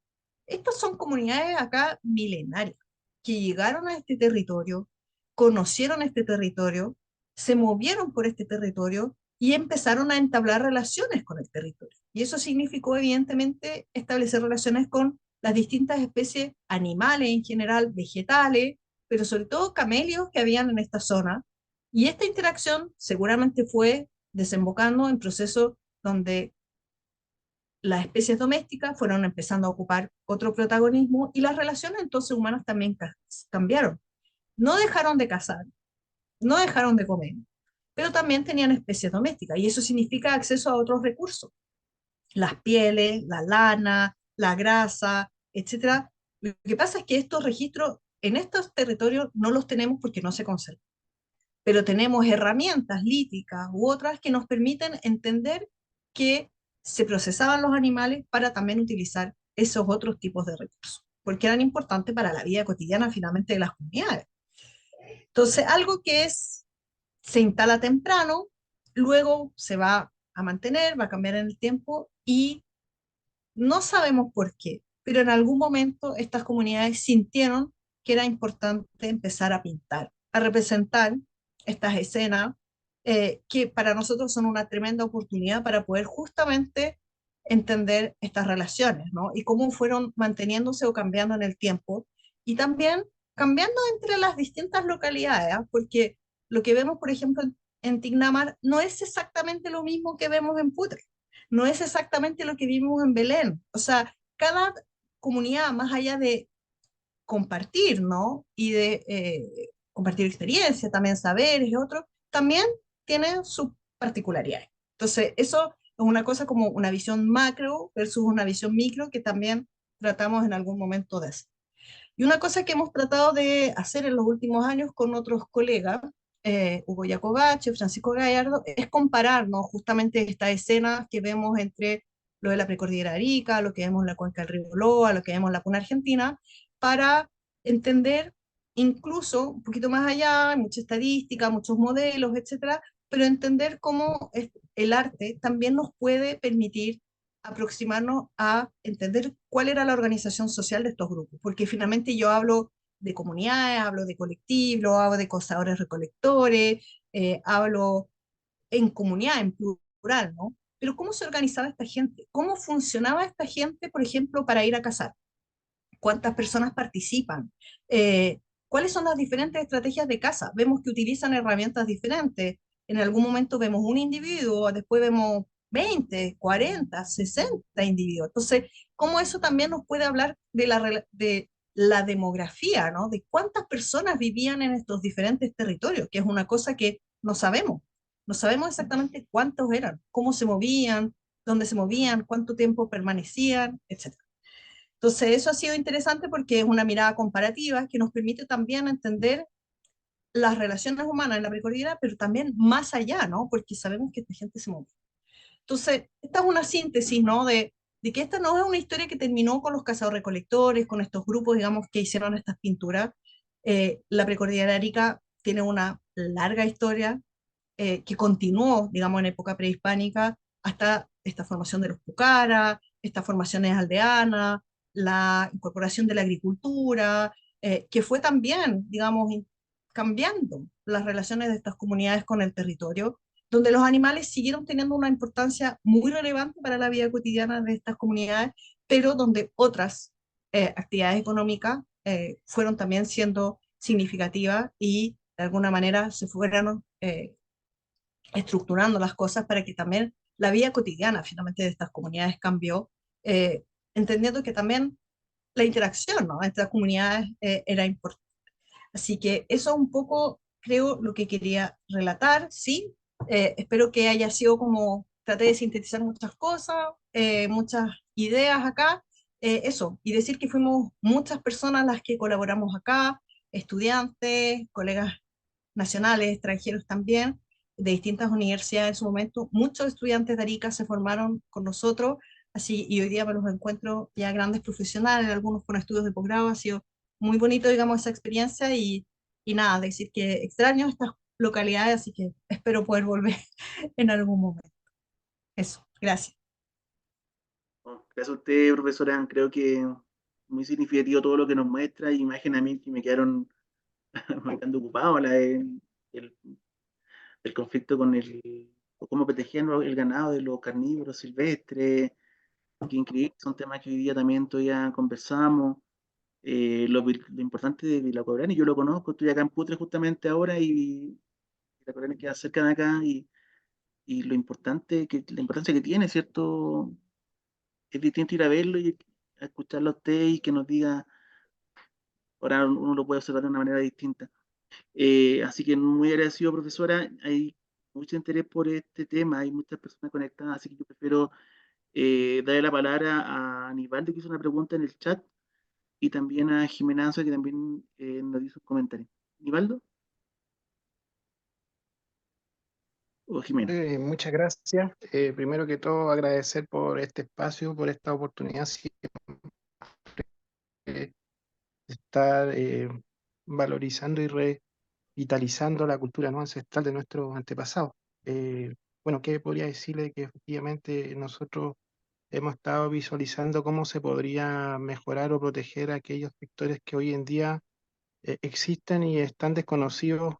estas son comunidades acá milenarias, que llegaron a este territorio, conocieron este territorio, se movieron por este territorio y empezaron a entablar relaciones con el territorio. Y eso significó, evidentemente, establecer relaciones con las distintas especies animales en general, vegetales, pero sobre todo camelios que habían en esta zona. Y esta interacción seguramente fue desembocando en procesos donde las especies domésticas fueron empezando a ocupar otro protagonismo y las relaciones entonces humanas también cambiaron. No dejaron de cazar, no dejaron de comer, pero también tenían especies domésticas y eso significa acceso a otros recursos, las pieles, la lana, la grasa, etcétera. Lo que pasa es que estos registros en estos territorios no los tenemos porque no se conservan, pero tenemos herramientas líticas u otras que nos permiten entender que se procesaban los animales para también utilizar esos otros tipos de recursos, porque eran importantes para la vida cotidiana finalmente de las comunidades. Entonces, algo que se instala temprano, luego se va a mantener, va a cambiar en el tiempo y no sabemos por qué, pero en algún momento estas comunidades sintieron que era importante empezar a pintar, a representar estas escenas que para nosotros son una tremenda oportunidad para poder justamente entender estas relaciones, ¿no? Y cómo fueron manteniéndose o cambiando en el tiempo y también cambiando entre las distintas localidades, ¿eh? Porque lo que vemos, por ejemplo, en Tignamar no es exactamente lo mismo que vemos en Putre, no es exactamente lo que vimos en Belén. O sea, cada comunidad, más allá de compartir, ¿no? Y de compartir experiencias, también saberes y otros, también tiene sus particularidades. Entonces, eso es una cosa como una visión macro versus una visión micro que también tratamos en algún momento de hacer. Y una cosa que hemos tratado de hacer en los últimos años con otros colegas, Hugo Jacobache, Francisco Gallardo, es compararnos justamente estas escenas que vemos entre lo de la precordillera Arica, lo que vemos en la cuenca del río Loa, lo que vemos en la Puna Argentina, para entender incluso un poquito más allá, mucha estadística, muchos modelos, etcétera, pero entender cómo el arte también nos puede permitir aproximarnos a entender cuál era la organización social de estos grupos, porque finalmente yo hablo de comunidades, hablo de colectivos, hablo de cazadores recolectores, hablo en comunidad, en plural, ¿no? Pero ¿cómo se organizaba esta gente? ¿Cómo funcionaba esta gente, por ejemplo, para ir a cazar? ¿Cuántas personas participan? ¿Cuáles son las diferentes estrategias de caza? Vemos que utilizan herramientas diferentes. En algún momento vemos un individuo, después vemos 20, 40, 60 individuos. Entonces, ¿cómo eso también nos puede hablar de la demografía, ¿no? De cuántas personas vivían en estos diferentes territorios, que es una cosa que no sabemos. No sabemos exactamente cuántos eran, cómo se movían, dónde se movían, cuánto tiempo permanecían, etc. Entonces, eso ha sido interesante porque es una mirada comparativa que nos permite también entender las relaciones humanas en la precordillera, pero también más allá, ¿no? Porque sabemos que esta gente se mueve. Entonces, esta es una síntesis, ¿no? De que esta no es una historia que terminó con los cazadores-recolectores, con estos grupos, digamos, que hicieron estas pinturas. La precordillera Arica tiene una larga historia que continuó, digamos, en época prehispánica hasta esta formación de los pucara, estas formaciones aldeanas, la incorporación de la agricultura, que fue también, digamos, cambiando las relaciones de estas comunidades con el territorio, donde los animales siguieron teniendo una importancia muy relevante para la vida cotidiana de estas comunidades, pero donde otras actividades económicas fueron también siendo significativas y de alguna manera se fueron estructurando las cosas para que también la vida cotidiana finalmente de estas comunidades cambió, entendiendo que también la interacción, ¿no?, entre las comunidades era importante. Así que eso un poco creo lo que quería relatar, ¿sí? Espero que haya sido como, traté de sintetizar muchas cosas, muchas ideas acá, eso, y decir que fuimos muchas personas las que colaboramos acá, estudiantes, colegas nacionales, extranjeros también, de distintas universidades en su momento. Muchos estudiantes de Arica se formaron con nosotros, así, y hoy día me los encuentro ya grandes profesionales, algunos con estudios de posgrado. Ha sido muy bonito, digamos, esa experiencia y nada, decir que extraño estas localidades, así que espero poder volver en algún momento. Eso, gracias. Bueno, gracias a usted, profesora. Creo que muy significativo todo lo que nos muestra, y imágenes a mí que me quedaron marcando ocupado, el, el conflicto con o cómo protegían el ganado de los carnívoros silvestres. Qué increíble, son temas que hoy día también todavía conversamos. Lo importante de Vilacobrán, y yo lo conozco, estoy acá en Putre justamente ahora, y Vilacobrán queda cerca de acá, y la importancia que tiene, ¿cierto? Es distinto ir a verlo y a escucharlo a usted y que nos diga, ahora uno lo puede observar de una manera distinta. Así que muy agradecido, profesora. Hay mucho interés por este tema, hay muchas personas conectadas, así que yo prefiero darle la palabra a Aníbaldo, que hizo una pregunta en el chat, y también a Jimena Anzo, que también nos hizo un comentario. ¿Aníbaldo o Jimena? Muchas gracias. Primero que todo, agradecer por este espacio, por esta oportunidad siempre de estar valorizando y revitalizando la cultura, ¿no?, ancestral de nuestros antepasados. Bueno, ¿qué podría decirle? Que efectivamente nosotros hemos estado visualizando cómo se podría mejorar o proteger a aquellos sectores que hoy en día existen y están desconocidos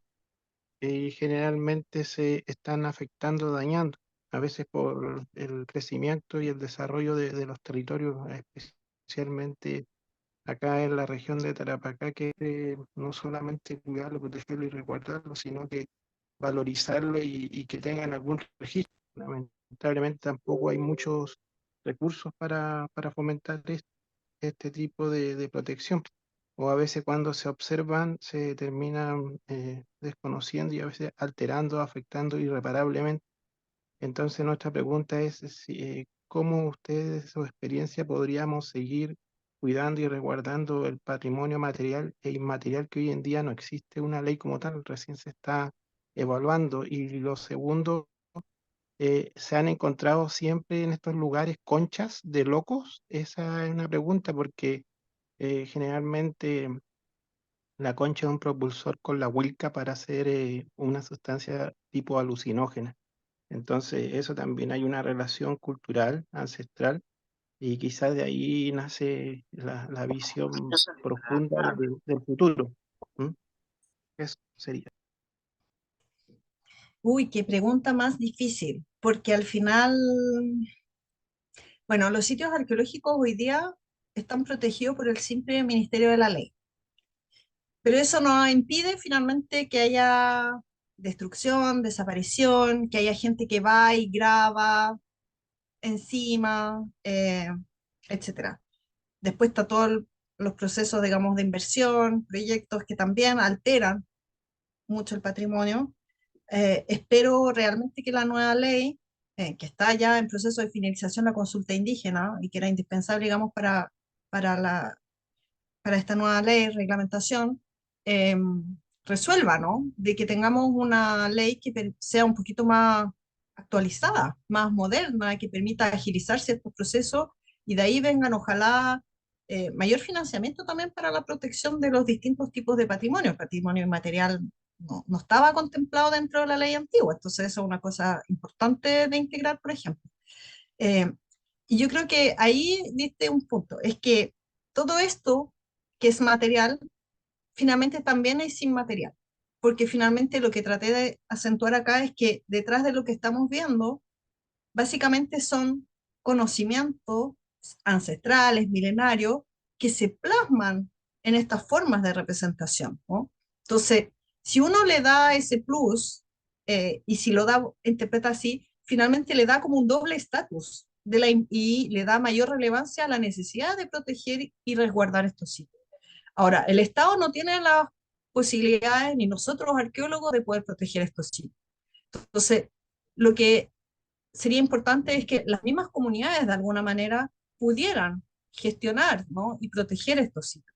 y generalmente se están afectando, dañando, a veces por el crecimiento y el desarrollo de los territorios, especialmente acá en la región de Tarapacá, que no solamente cuidarlo, protegerlo y resguardarlo, sino que valorizarlo y que tengan algún registro. Lamentablemente tampoco hay muchos recursos para fomentar este tipo de protección. O a veces cuando se observan se terminan desconociendo y a veces alterando, afectando irreparablemente. Entonces nuestra pregunta es cómo ustedes, su experiencia, podríamos seguir cuidando y resguardando el patrimonio material e inmaterial, que hoy en día no existe una ley como tal, recién se está evaluando. Y lo segundo, ¿se han encontrado siempre en estos lugares conchas de locos? Esa es una pregunta porque generalmente la concha es un propulsor con la huilca para hacer una sustancia tipo alucinógena. Entonces, eso también hay una relación cultural, ancestral, y quizás de ahí nace la visión profunda del futuro. ¿Mm? Eso sería. Uy, qué pregunta más difícil, porque al final, bueno, los sitios arqueológicos hoy día están protegidos por el simple Ministerio de la Ley, pero eso no impide finalmente que haya destrucción, desaparición, que haya gente que va y graba encima, etcétera. Después está todos los procesos, digamos, de inversión, proyectos que también alteran mucho el patrimonio. Espero realmente que la nueva ley, que está ya en proceso de finalización la consulta indígena y que era indispensable, digamos, para, para esta nueva ley, reglamentación, eh, resuelva, ¿no? De que tengamos una ley que sea un poquito más actualizada, más moderna, que permita agilizar ciertos procesos y de ahí vengan, ojalá, mayor financiamiento también para la protección de los distintos tipos de patrimonio. El patrimonio inmaterial no estaba contemplado dentro de la ley antigua, entonces eso es una cosa importante de integrar, por ejemplo. Eh, y yo creo que ahí diste un punto, es que todo esto que es material, finalmente también es inmaterial, porque finalmente lo que traté de acentuar acá es que detrás de lo que estamos viendo, básicamente son conocimientos ancestrales, milenarios, que se plasman en estas formas de representación, ¿no? Entonces, si uno le da ese plus, y si lo da, interpreta así, finalmente le da como un doble estatus y le da mayor relevancia a la necesidad de proteger y resguardar estos sitios. Ahora, el Estado no tiene las posibilidades, ni nosotros los arqueólogos, de poder proteger estos sitios. Entonces, lo que sería importante es que las mismas comunidades de alguna manera pudieran gestionar, ¿no? Y proteger estos sitios.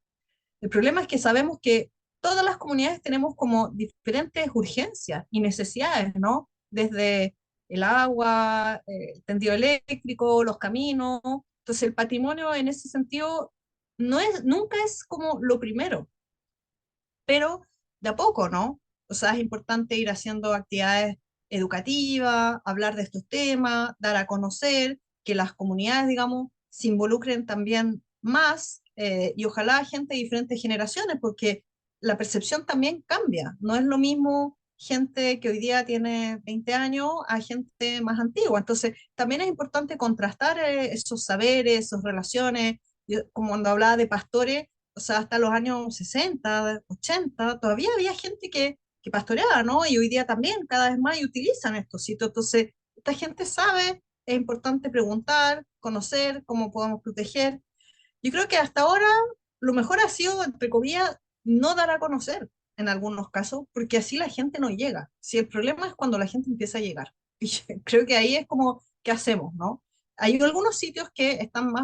El problema es que sabemos que todas las comunidades tenemos como diferentes urgencias y necesidades, ¿no? Desde el agua, el tendido eléctrico, los caminos. Entonces el patrimonio en ese sentido nunca es como lo primero, pero de a poco, ¿no? O sea, es importante ir haciendo actividades educativas, hablar de estos temas, dar a conocer, que las comunidades, digamos, se involucren también más, y ojalá gente de diferentes generaciones, porque la percepción también cambia. No es lo mismo gente que hoy día tiene 20 años a gente más antigua. Entonces, también es importante contrastar esos saberes, esas relaciones. Como cuando hablaba de pastores, o sea, hasta los años 60, 80, todavía había gente que pastoreaba, ¿no? Y hoy día también cada vez más y utilizan estos sitios. Entonces, esta gente sabe, es importante preguntar, conocer cómo podemos proteger. Yo creo que hasta ahora lo mejor ha sido, entre comillas, no dar a conocer en algunos casos, porque así la gente no llega. Si el problema es cuando la gente empieza a llegar. Y creo que ahí es como, ¿qué hacemos, no? Hay algunos sitios que están más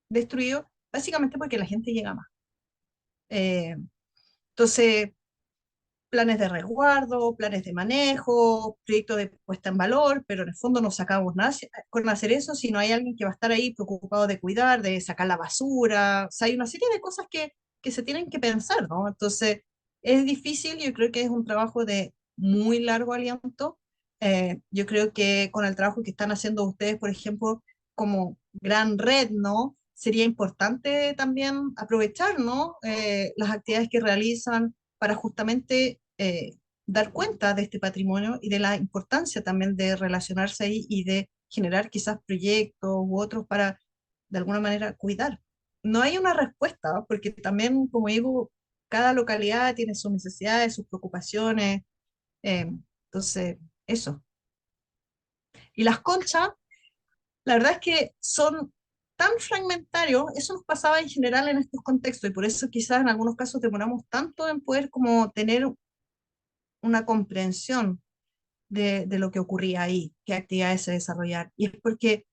destruidos, básicamente porque la gente llega más. Eh, entonces, planes de resguardo, planes de manejo, proyectos de puesta en valor, pero en el fondo no sacamos nada con hacer eso si no hay alguien que va a estar ahí preocupado de cuidar, de sacar la basura. O sea, hay una serie de cosas que se tienen que pensar, ¿no? Entonces, es difícil, yo creo que es un trabajo de muy largo aliento. Yo creo que con el trabajo que están haciendo ustedes, por ejemplo, como gran red, ¿no? Sería importante también aprovechar, ¿no? Las actividades que realizan para justamente dar cuenta de este patrimonio y de la importancia también de relacionarse ahí y de generar quizás proyectos u otros para de alguna manera cuidar. No hay una respuesta, ¿no? Porque también, como digo, cada localidad tiene sus necesidades, sus preocupaciones. eh, entonces, eso. Y las conchas, la verdad es que son tan fragmentarios, eso nos pasaba en general en estos contextos y por eso quizás en algunos casos demoramos tanto en poder como tener una comprensión de lo que ocurría ahí, qué actividades se desarrollaban. Y es porque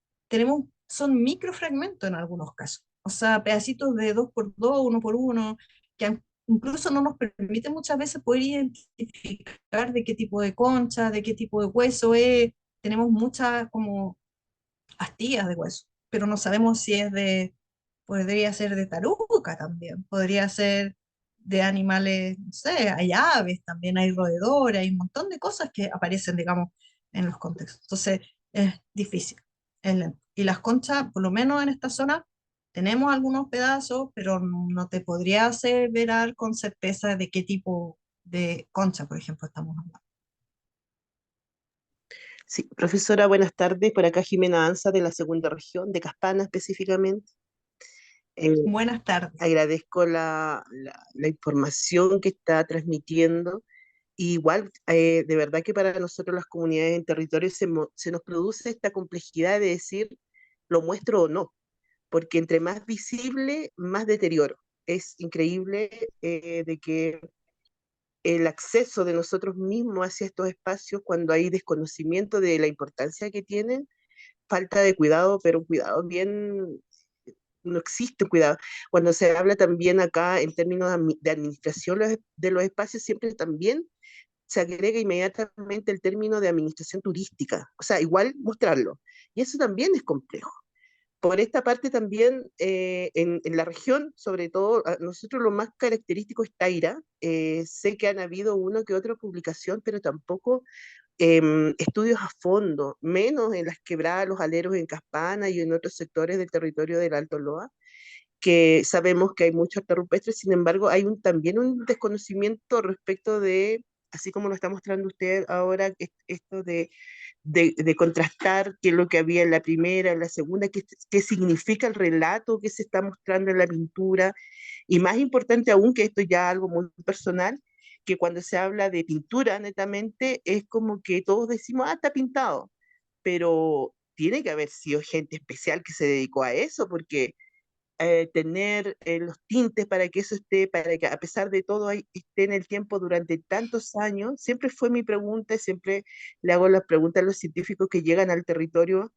son microfragmentos en algunos casos, o sea, pedacitos de 2x2, 1x1, incluso no nos permite muchas veces poder identificar de qué tipo de concha, de qué tipo de hueso es. Tenemos muchas como astillas de hueso, pero no sabemos si podría ser de taruca también, podría ser de animales, no sé, hay aves, también hay roedores, hay un montón de cosas que aparecen, digamos, en los contextos. Entonces, es difícil. Y Las Conchas, por lo menos en esta zona, tenemos algunos pedazos, pero no te podría aseverar con certeza de qué tipo de concha, por ejemplo, estamos hablando. Sí, profesora, buenas tardes. Por acá Jimena Anza de la segunda región, de Caspana específicamente. Eh, Buenas tardes. Agradezco la información que está transmitiendo. Y igual, de verdad que para nosotros las comunidades en territorio se nos produce esta complejidad de decir, lo muestro o no, porque entre más visible, más deterioro. Es increíble de que el acceso de nosotros mismos hacia estos espacios, cuando hay desconocimiento de la importancia que tienen, falta de cuidado, pero un cuidado bien, no existe cuidado. Cuando se habla también acá en términos de administración de los espacios, siempre también se agrega inmediatamente el término de administración turística, o sea, igual mostrarlo. Y eso también es complejo. Por esta parte también en la región, sobre todo, a nosotros lo más característico es Taira. Sé que han habido uno que otra publicación, pero tampoco estudios a fondo, menos en las quebradas, los aleros en Caspana y en otros sectores del territorio del Alto Loa, que sabemos que hay muchos arte rupestres. Sin embargo, hay también un desconocimiento respecto de, así como lo está mostrando usted ahora, esto de contrastar qué es lo que había en la primera, en la segunda, qué significa el relato que se está mostrando en la pintura, y más importante aún, que esto ya algo muy personal, que cuando se habla de pintura netamente, es como que todos decimos, ah, está pintado, pero tiene que haber sido gente especial que se dedicó a eso, porque tener los tintes para que eso esté, para que a pesar de todo esté en el tiempo durante tantos años, siempre fue mi pregunta, siempre le hago las preguntas a los científicos que llegan al territorio,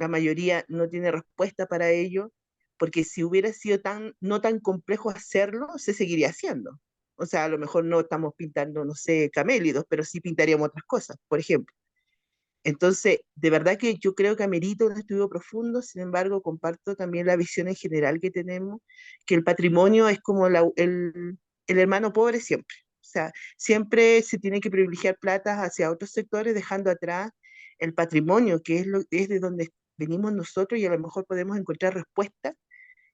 la mayoría no tiene respuesta para ello, porque si hubiera sido no tan complejo hacerlo, se seguiría haciendo. O sea, a lo mejor no estamos pintando, no sé, camélidos, pero sí pintaríamos otras cosas, por ejemplo. Entonces, de verdad que yo creo que amerita un estudio profundo. Sin embargo, comparto también la visión en general que tenemos, que el patrimonio es como el hermano pobre siempre. O sea, siempre se tiene que privilegiar plata hacia otros sectores, dejando atrás el patrimonio, que es de donde venimos nosotros, y a lo mejor podemos encontrar respuestas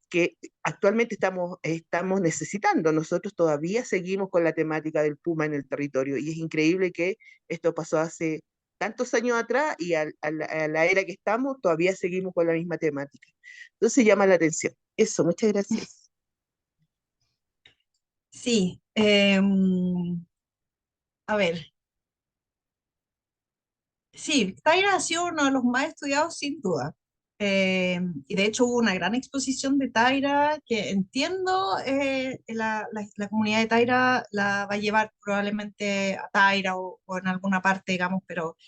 que actualmente estamos necesitando. Nosotros todavía seguimos con la temática del puma en el territorio, y es increíble que esto pasó hace tantos años atrás, y a la era que estamos todavía seguimos con la misma temática. Entonces llama la atención. Eso, muchas gracias. Sí, a ver, sí, Taira ha sido uno de los más estudiados sin duda. Y de hecho hubo una gran exposición de Taira que entiendo la comunidad de Taira la va a llevar probablemente a Taira o en alguna parte, digamos, pero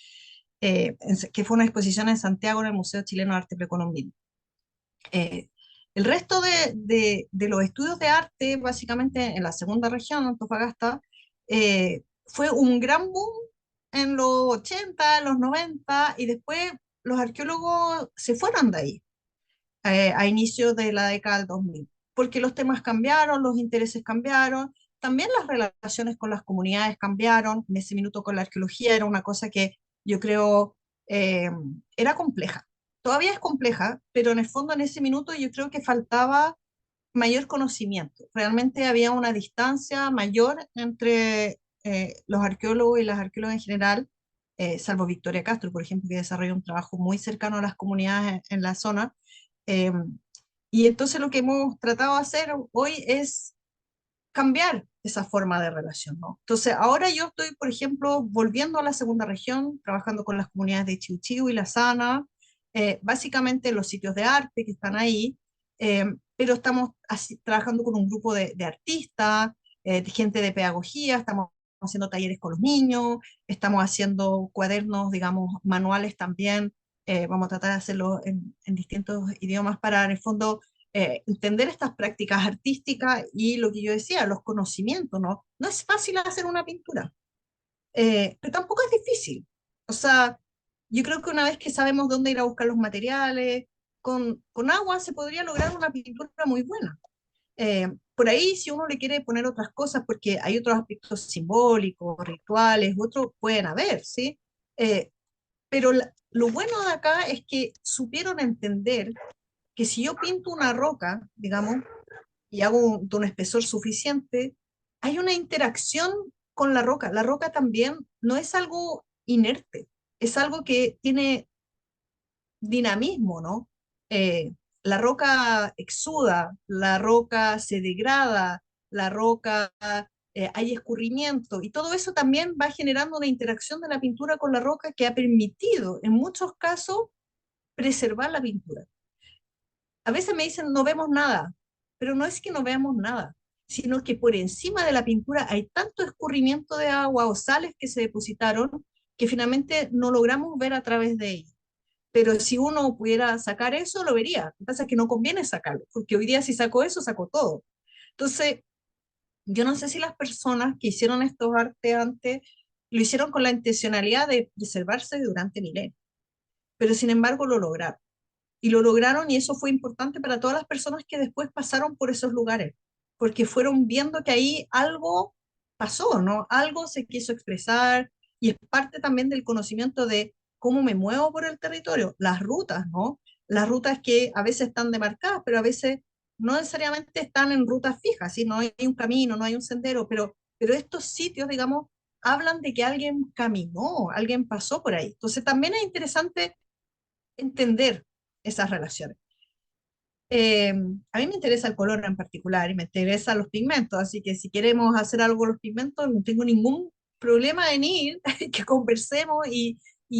que fue una exposición en Santiago en el Museo Chileno de Arte Precolombino. Eh, el resto de los estudios de arte, básicamente en la segunda región, Antofagasta, fue un gran boom en los 80, en los 90, y después los arqueólogos se fueron de ahí a inicios de la década del 2000, porque los temas cambiaron, los intereses cambiaron, también las relaciones con las comunidades cambiaron. En ese minuto con la arqueología era una cosa que yo creo eh, era compleja. Todavía es compleja, pero en el fondo en ese minuto yo creo que faltaba mayor conocimiento. Realmente había una distancia mayor entre los arqueólogos y las arqueólogas en general, salvo Victoria Castro, por ejemplo, que desarrolla un trabajo muy cercano a las comunidades en la zona. Eh, y entonces lo que hemos tratado de hacer hoy es cambiar esa forma de relación, ¿no? Entonces ahora yo estoy, por ejemplo, volviendo a la segunda región, trabajando con las comunidades de Chiu Chiu y La Sana, básicamente los sitios de arte que están ahí, pero estamos trabajando con un grupo de artistas, de gente de pedagogía, estamos haciendo talleres con los niños, estamos haciendo cuadernos, digamos, manuales también. Vamos a tratar de hacerlo en distintos idiomas para, en el fondo, entender estas prácticas artísticas y lo que yo decía, los conocimientos, ¿no? No es fácil hacer una pintura, pero tampoco es difícil. O sea, yo creo que una vez que sabemos dónde ir a buscar los materiales, con agua se podría lograr una pintura muy buena. Por ahí, si uno le quiere poner otras cosas, porque hay otros aspectos simbólicos, rituales, otros pueden haber, ¿sí? Eh, pero lo bueno de acá es que supieron entender que si yo pinto una roca, digamos, y hago de un espesor suficiente, hay una interacción con la roca. La roca también no es algo inerte, es algo que tiene dinamismo, ¿no? La roca exuda, la roca se degrada, la roca hay escurrimiento y todo eso también va generando una interacción de la pintura con la roca que ha permitido en muchos casos preservar la pintura. A veces me dicen no vemos nada, pero no es que no veamos nada, sino que por encima de la pintura hay tanto escurrimiento de agua o sales que se depositaron que finalmente no logramos ver a través de ella. Pero si uno pudiera sacar eso, lo vería. Lo que pasa es que no conviene sacarlo, porque hoy día si saco eso, saco todo. Entonces, yo no sé si las personas que hicieron estos artes antes lo hicieron con la intencionalidad de preservarse durante milenios, pero sin embargo lo lograron. Y lo lograron y eso fue importante para todas las personas que después pasaron por esos lugares, porque fueron viendo que ahí algo pasó, ¿no? Algo se quiso expresar y es parte también del conocimiento de cómo me muevo por el territorio, las rutas, ¿no? Las rutas que a veces están demarcadas, pero a veces no necesariamente están en rutas fijas, ¿sí? No hay un camino, no hay un sendero, pero estos sitios, digamos, hablan de que alguien caminó, alguien pasó por ahí. Entonces también es interesante entender esas relaciones. A mí me interesa el color en particular y me interesan los pigmentos, así que si queremos hacer algo con los pigmentos, no tengo ningún problema en ir, que conversemos y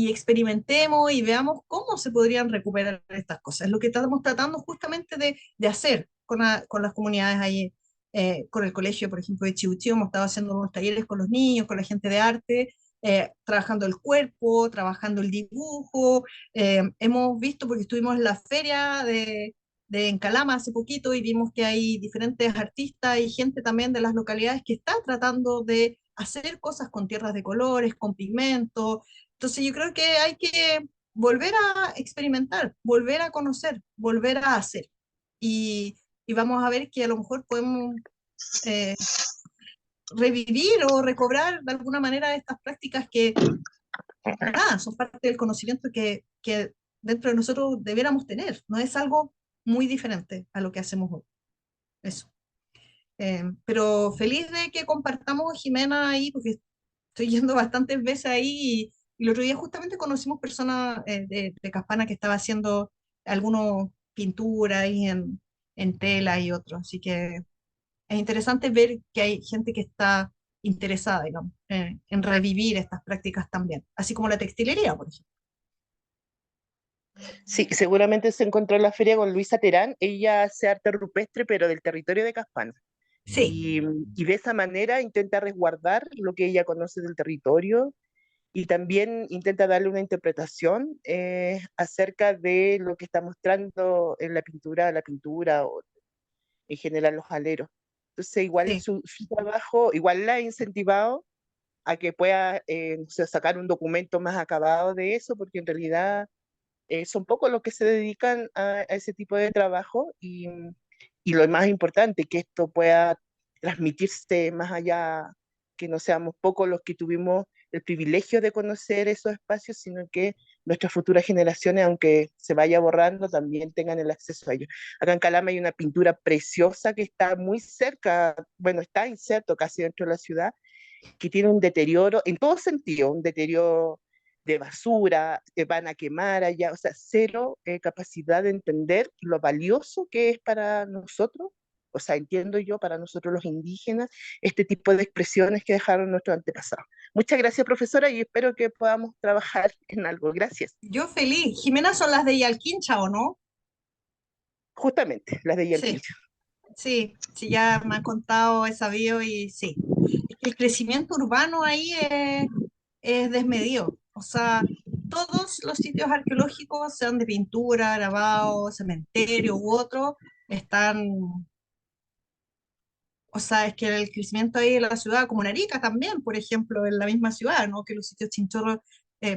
experimentemos y veamos cómo se podrían recuperar estas cosas. Es lo que estamos tratando justamente de hacer con las comunidades ahí, con el colegio, por ejemplo, de Chibuchío, hemos estado haciendo unos talleres con los niños, con la gente de arte, trabajando el cuerpo, trabajando el dibujo. Hemos visto, porque estuvimos en la feria de en Calama hace poquito y vimos que hay diferentes artistas y gente también de las localidades que está tratando de hacer cosas con tierras de colores, con pigmentos. Entonces yo creo que hay que volver a experimentar, volver a conocer, volver a hacer. Y vamos a ver que a lo mejor podemos eh, revivir o recobrar de alguna manera estas prácticas que, nada, son parte del conocimiento que dentro de nosotros debiéramos tener. No es algo muy diferente a lo que hacemos hoy. Eso. Pero feliz de que compartamos, Jimena, ahí, porque estoy yendo bastantes veces ahí y el otro día justamente conocimos personas de Caspana que estaba haciendo algunos pinturas ahí en tela y otros. Así que es interesante ver que hay gente que está interesada, digamos, en revivir estas prácticas también, así como la textilería, por ejemplo. Sí, seguramente se encontró en la feria con Luisa Terán. Ella hace arte rupestre, pero del territorio de Caspana. Sí, Y de esa manera intenta resguardar lo que ella conoce del territorio y también intenta darle una interpretación acerca de lo que está mostrando en la pintura o en general los aleros. Entonces, igual sí. su trabajo, igual la ha incentivado a que pueda no sé, sacar un documento más acabado de eso, porque en realidad son pocos los que se dedican a ese tipo de trabajo y lo más importante, que esto pueda transmitirse más allá, que no seamos pocos los que tuvimos el privilegio de conocer esos espacios, sino que nuestras futuras generaciones, aunque se vaya borrando, también tengan el acceso a ellos. Acá en Calama hay una pintura preciosa que está muy cerca, bueno, está inserto casi dentro de la ciudad, que tiene un deterioro en todo sentido, un deterioro de basura, van a quemar allá, o sea, cero capacidad de entender lo valioso que es para nosotros, o sea, entiendo yo, para nosotros los indígenas, este tipo de expresiones que dejaron nuestros antepasados. Muchas gracias, profesora, y espero que podamos trabajar en algo. Gracias. Yo feliz. Jimena son las de Yalquincha, ¿o no? Justamente, las de Sí, Yarquilla. sí, sí, ya me han contado, he sabido y sí. Es que el crecimiento urbano ahí es desmedido. O sea, todos los sitios arqueológicos, sean de pintura, grabado, cementerio u otro, están, o sea, es que el crecimiento ahí de la ciudad, como en Arica también, por ejemplo, en la misma ciudad, ¿no? Que los sitios chinchorros,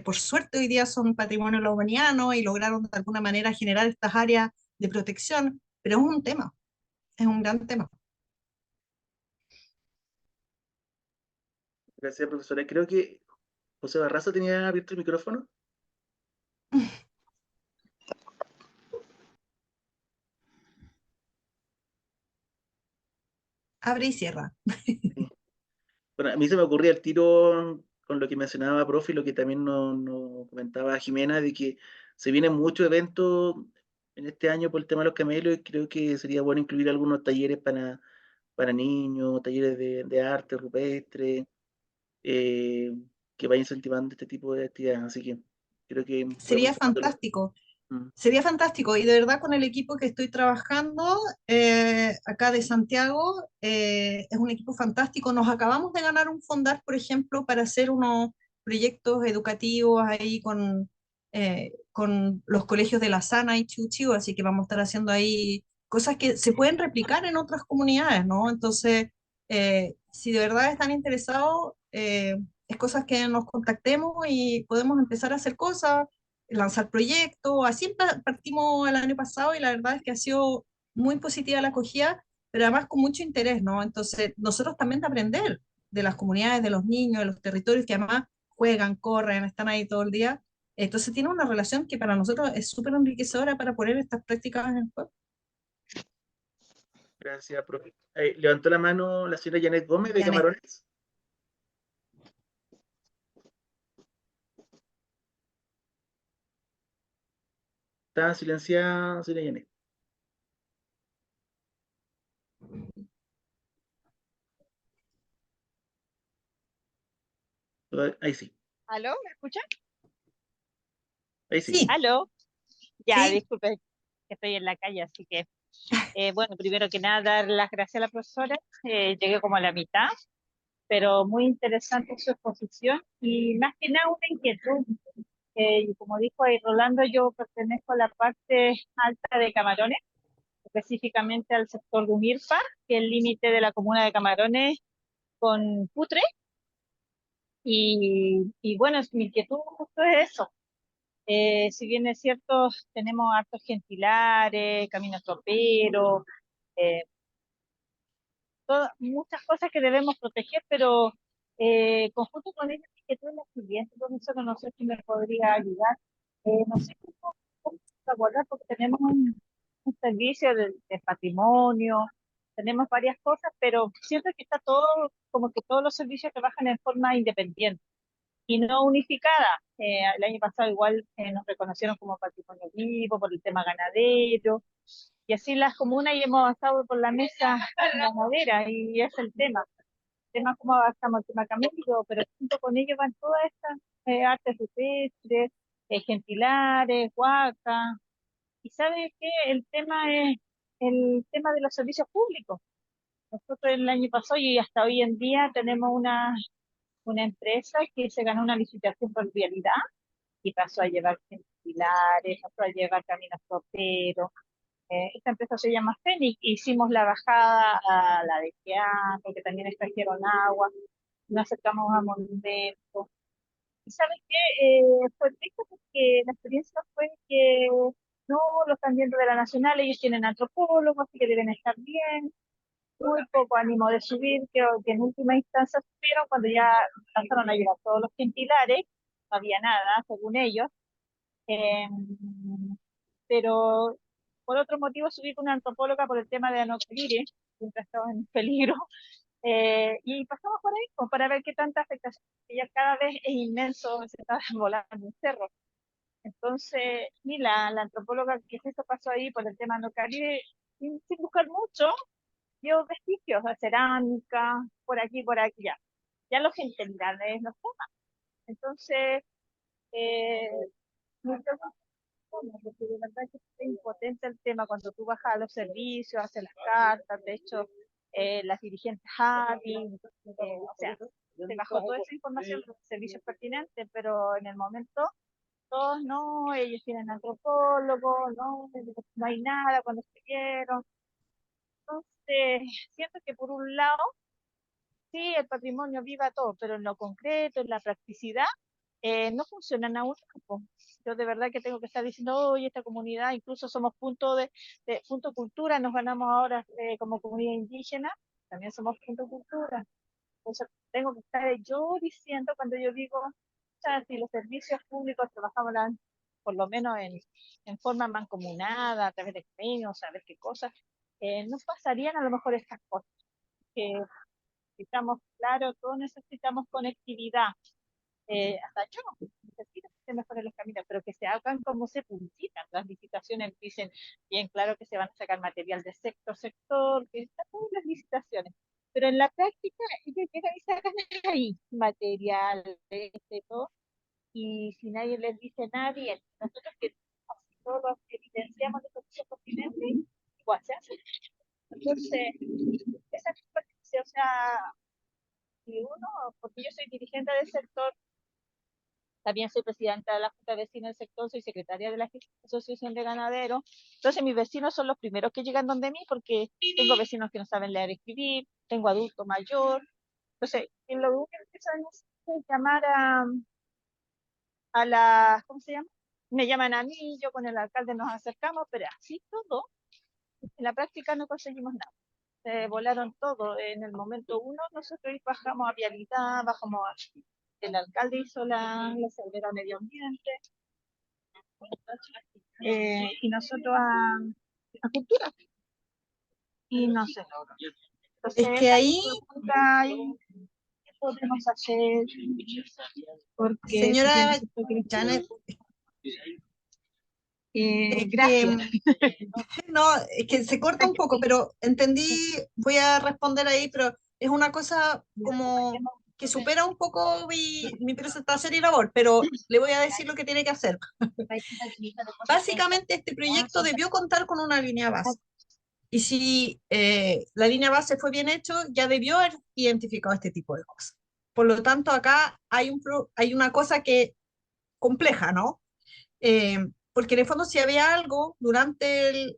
por suerte hoy día son patrimonio de la humanidad, ¿no? Y lograron de alguna manera generar estas áreas de protección, pero es un tema, es un gran tema. Gracias, profesora. Creo que José Barraza tenía abierto el micrófono. abre y cierra. Sí. Bueno, a mí se me ocurría el tiro con lo que mencionaba profe y lo que también nos comentaba Jimena, de que se vienen muchos eventos en este año por el tema de los camellos y creo que sería bueno incluir algunos talleres para niños, talleres de arte rupestre, eh, que vaya incentivando este tipo de actividades. Así que creo que podemos Sería ir tomándolo. fantástico. Mm. Sería fantástico y de verdad con el equipo que estoy trabajando acá de Santiago, es un equipo fantástico. Nos acabamos de ganar un fondar, por ejemplo, para hacer unos proyectos educativos ahí con los colegios de La Sana y Chuchiu, así que vamos a estar haciendo ahí cosas que se pueden replicar en otras comunidades, ¿no? Entonces, si de verdad están interesados, es cosas que nos contactemos y podemos empezar a hacer cosas, lanzar proyectos. Así partimos el año pasado y la verdad es que ha sido muy positiva la acogida, pero además con mucho interés, ¿no? Entonces, nosotros también de aprender de las comunidades, de los niños, de los territorios que además juegan, corren, están ahí todo el día. Entonces, tiene una relación que para nosotros es súper enriquecedora para poner estas prácticas en el juego. Gracias, profe. Levantó la mano la señora Janet Gómez de Janet. Camarones. Está silenciada, señora Janet. Ahí sí, ¿Aló? ¿Me escuchan? ahí sí. Sí, ¿Aló? Ya, sí, disculpe, que estoy en la calle, así que, bueno, primero que nada, dar las gracias a la profesora. Llegué como a la mitad, pero muy interesante su exposición y más que nada una inquietud. Y como dijo ahí Rolando, yo pertenezco a la parte alta de Camarones, específicamente al sector de Umirpa, que es el límite de la comuna de Camarones con Putre. Y bueno, mi inquietud justo es eso. Si bien es cierto, tenemos hartos gentilares, caminos troperos, eh, muchas cosas que debemos proteger, pero conjunto con ello, que tú es la siguiente, profesor, no sé si me podría ayudar. No sé cómo abordar, porque tenemos un servicio de patrimonio, tenemos varias cosas, pero siento que está todo, como que todos los servicios trabajan en forma independiente y no unificada. El año pasado igual nos reconocieron como patrimonio vivo por el tema ganadero, y así las comunas y hemos avanzado por la mesa ganadera, y es el tema cómo avanzamos el tema camello, pero junto con ello van todas estas artes rupestres, gentilares, huacas, y ¿sabe qué? El tema es el tema de los servicios públicos. Nosotros el año pasado y hasta hoy en día tenemos una empresa que se ganó una licitación por vialidad y pasó a llevar pilares, pasó a llevar caminos troperos. Esta empresa se llama Fénix. Hicimos la bajada a la de Teatro, que también extrajeron agua, nos acercamos a monumentos. ¿Y sabes qué? Fue triste porque la experiencia fue que no lo están viendo de la Nacional, ellos tienen antropólogos, así que deben estar bien, muy poco ánimo de subir, creo que en última instancia subieron cuando ya pasaron a llevar todos los gentilares, no había nada, según ellos, eh, pero por otro motivo subí con una antropóloga por el tema de Anoquirire, siempre estaba en peligro, y pasamos por ahí como para ver qué tanta afectación, que ya cada vez es inmenso, se está volando un cerro. Entonces, y la antropóloga que justo pasó ahí por el tema de Anoquirire, sin buscar mucho, dio vestigios de cerámica, por aquí, por aquí, ya. Ya los entenderán, los temas. Entonces, eh, me pregunto cómo, porque de verdad que es impotente el tema cuando tú bajas a los servicios, haces las cartas, de hecho, las dirigentes hábiles, o sea, se bajó toda esa información de los servicios pertinentes, pero en el momento todos no, ellos tienen antropólogos, no hay nada cuando estuvieron. Entonces, siento que por un lado sí, el patrimonio viva todo, pero en lo concreto, en la practicidad, no funcionan aún. Pues. Yo de verdad que tengo que estar diciendo, oye, esta comunidad, incluso somos punto cultura, nos ganamos ahora como comunidad indígena, también somos punto cultura. Entonces, tengo que estar yo diciendo cuando yo digo, o sea, si los servicios públicos trabajaban por lo menos en forma mancomunada, a través de convenios, sabes qué cosas, no pasarían a lo mejor estas cosas. que necesitamos, claro, todos necesitamos conectividad. Hasta yo necesito que se mejoren los caminos, pero que se hagan como se publicitan. Las licitaciones dicen bien claro que se van a sacar material de sector, que están todas las licitaciones. Pero en la práctica, ellos llegan y sacan ahí material, todo, y si nadie les dice nadie, nosotros que así todos lo evidenciamos de los continentes, igual se hace. Entonces, esa experiencia, o sea, si uno, porque yo soy dirigente del sector, también soy presidenta de la Junta de Vecinos del sector, soy secretaria de la Asociación de Ganaderos. Entonces, mis vecinos son los primeros que llegan donde mí porque tengo vecinos que no saben leer y escribir, tengo adulto mayor. Entonces, en lo único que empiezan es llamar a la, ¿cómo se llama? Me llaman a mí, yo con el alcalde nos acercamos, pero así todo, en la práctica no conseguimos nada. Se volaron todo. En el momento uno, nosotros bajamos a vialidad, bajamos a, el alcalde hizo la seguridad medio ambiente, y nosotros a cultura, y no se logró. Entonces, Es que ahí, ¿qué podemos hacer? Porque si bien señora es cierto que Janet, es que, gracias. no, es que se corta un poco, pero entendí, voy a responder ahí, pero es una cosa como que supera un poco mi presentación y labor, pero le voy a decir lo que tiene que hacer. Básicamente, este proyecto debió contar con una línea base. Y si la línea base fue bien hecho, ya debió haber identificado este tipo de cosas. Por lo tanto, acá hay una cosa que compleja, ¿no? Porque en el fondo si había algo durante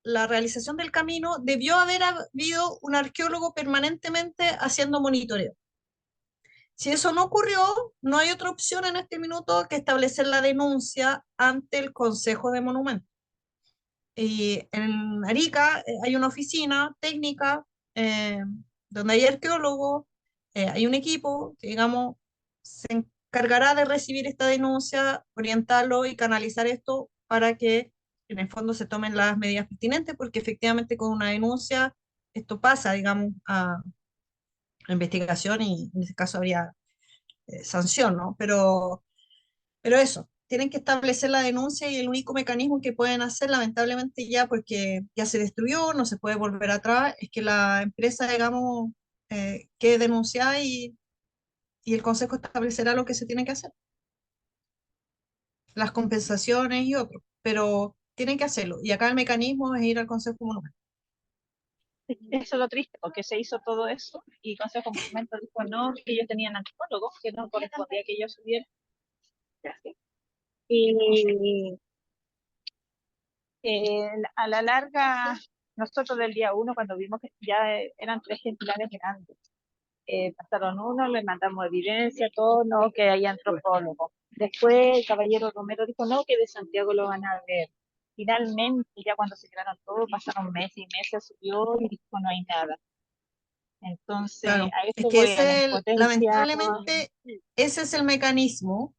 la realización del camino, debió haber habido un arqueólogo permanentemente haciendo monitoreo. Si eso no ocurrió, no hay otra opción en este minuto que establecer la denuncia ante el Consejo de Monumentos. Y en Arica hay una oficina técnica eh, donde hay arqueólogos, hay un equipo que, digamos, se encargará de recibir esta denuncia, orientarlo y canalizar esto para que en el fondo se tomen las medidas pertinentes, porque efectivamente con una denuncia esto pasa, digamos, a investigación y en este caso habría sanción, ¿no? Pero eso, tienen que establecer la denuncia y el único mecanismo que pueden hacer, lamentablemente ya porque ya se destruyó, no se puede volver atrás, es que la empresa, digamos, quede denunciada y el consejo establecerá lo que se tiene que hacer, las compensaciones y otros, pero tienen que hacerlo. Y acá el mecanismo es ir al consejo monumental. Eso es lo triste, porque se hizo todo eso y el Consejo de Monumentos dijo no, que ellos tenían antropólogos, que no correspondía que ellos subieran. Y a la larga, nosotros del día uno, cuando vimos que ya eran 3 ejemplares grandes, pasaron uno, le mandamos evidencia, todo, no, que hay antropólogos. Después el caballero Romero dijo, no, que de Santiago lo van a ver. Finalmente, ya cuando se quedaron todos, pasaron meses y meses, subió y dijo, no hay nada. Entonces, Claro, a es eso que voy, a la impotencia. lamentablemente, ese es el mecanismo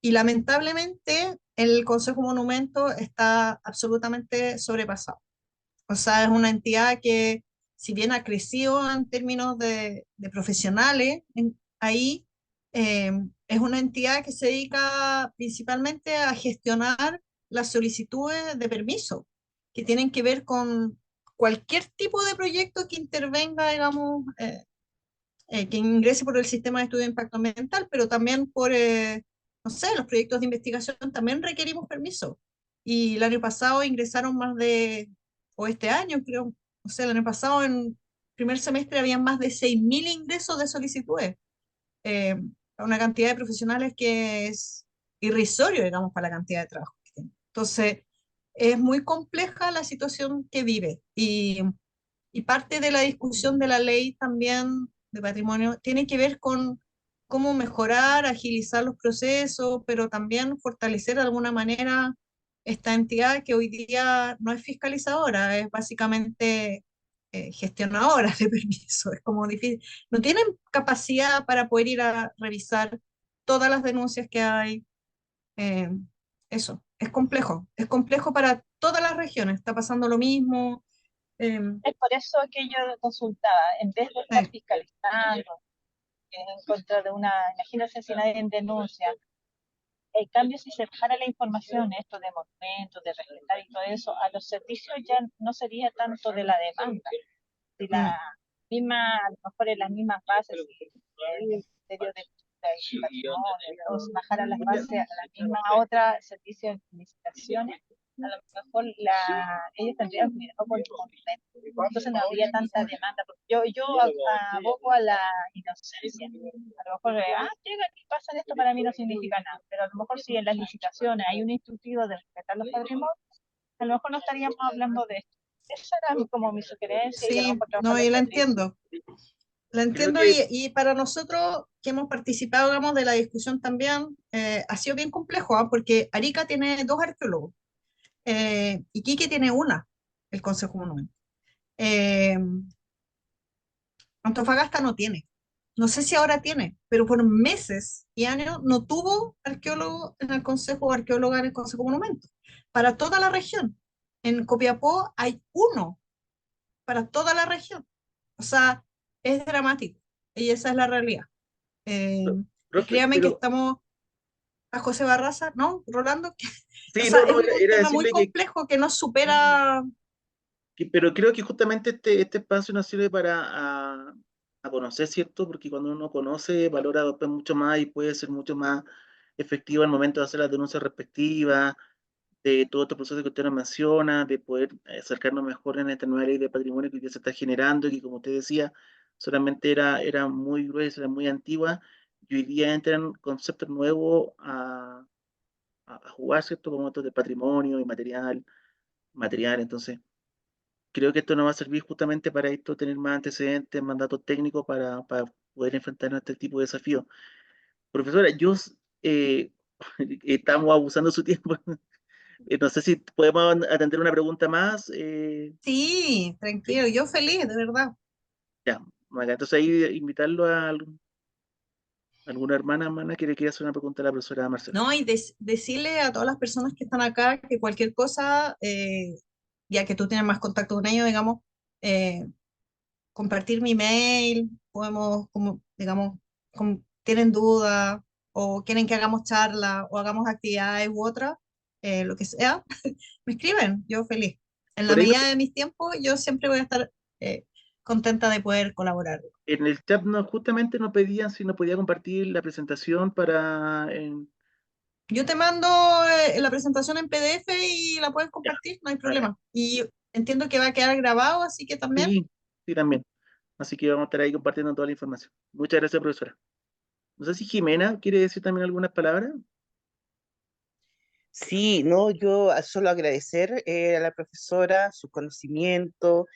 y lamentablemente el Consejo Monumento está absolutamente sobrepasado. O sea, es una entidad que, si bien ha crecido en términos de profesionales, ahí es una entidad que se dedica principalmente a gestionar las solicitudes de permiso, que tienen que ver con cualquier tipo de proyecto que intervenga, digamos, que ingrese por el sistema de estudio de impacto ambiental, pero también por, no sé, los proyectos de investigación también requerimos permiso. Y el año pasado ingresaron más de, o este año creo, o sea, el año pasado en primer semestre habían más de 6.000 ingresos de solicitudes, eh, una cantidad de profesionales que es irrisorio, digamos, para la cantidad de trabajo que tienen. Entonces, es muy compleja la situación que vive y parte de la discusión de la ley también de patrimonio tiene que ver con cómo mejorar, agilizar los procesos, pero también fortalecer de alguna manera esta entidad que hoy día no es fiscalizadora, es básicamente gestionadora de permisos. Es como difícil. No tienen capacidad para poder ir a revisar todas las denuncias que hay. eh, Eso, es complejo para todas las regiones. Está pasando lo mismo. Es por eso que yo consultaba, en vez de estar fiscalizando en contra de una, imagínense si nadie denuncia. En cambio, si se bajara la información, esto de monumentos, de respetar y todo eso, a los servicios ya no sería tanto de la demanda. Si la misma, a lo mejor en las mismas bases, si el Ministerio de Cultura y Patrimonio, o si bajaran las bases a la misma otra servicio de licitaciones, a lo mejor ellos tendrían cuidado con el monumento. Entonces no habría tanta demanda. Porque yo abogo a la inocencia. A lo mejor, llega aquí, pasan esto, para mí no significa nada. Pero a lo mejor si en las licitaciones hay un instructivo de respetar los patrimonios, a lo mejor no estaríamos hablando de esto. Esa era como mi sugerencia y a lo Sí, mejor trabajar no, los yo la servicios. entiendo. La Creo entiendo que y para nosotros que hemos participado, digamos, de la discusión también, ha sido bien complejo, porque Arica tiene 2 arqueólogos, Iquique tiene una, el Consejo Monumento. Eh, Antofagasta no tiene. No sé si ahora tiene, pero por meses y años no tuvo arqueólogo en el Consejo o arqueóloga en el Consejo Monumento. Para toda la región. En Copiapó hay uno para toda la región. O sea, es dramático y esa es la realidad. Eh, y profe, créame que pero estamos a José Barraza, ¿no? Rolando, o sí, sea, no, es no, un era tema muy decirle complejo que nos supera. pero creo que justamente este espacio nos sirve para a conocer, ¿cierto? Porque cuando uno conoce, valora después mucho más y puede ser mucho más efectivo al momento de hacer las denuncias respectivas, de todo este proceso que usted nos menciona, de poder acercarnos mejor en esta nueva ley de patrimonio que ya se está generando y que, como usted decía, solamente era muy gruesa, era muy antigua, y hoy día entran conceptos nuevos a jugar, ¿cierto? Como estos de patrimonio y material, entonces creo que esto nos va a servir justamente para esto, tener más antecedentes, mandatos técnicos para poder enfrentarnos a este tipo de desafíos. Profesora, eh, estamos abusando de su tiempo. No sé si podemos atender una pregunta más. Sí, ¿Sí? tranquilo, yo feliz, de verdad. Ya, Maga, entonces ahí invitarlo a alguna hermana que le quiera hacer una pregunta a la profesora Marcela. ¿No? Y decirle a todas las personas que están acá que cualquier cosa, ya que tú tienes más contacto con ellos, digamos, eh, compartir mi mail, podemos, como, digamos, tienen dudas o quieren que hagamos charla o hagamos actividades u otra, lo que sea, me escriben, yo feliz. En la Por ahí medida de mis tiempos, yo siempre voy a estar contenta de poder colaborar. en el chat justamente nos pedían si nos podía compartir la presentación para... Yo te mando la presentación en PDF y la puedes ya, compartir, no hay bacán. problema. Y entiendo que va a quedar grabado, así que también. Sí, sí, también. Así que vamos a estar ahí compartiendo toda la información. Muchas gracias, profesora. No sé si Jimena quiere decir también algunas palabras. Sí, no, yo solo agradecer a la profesora su conocimiento,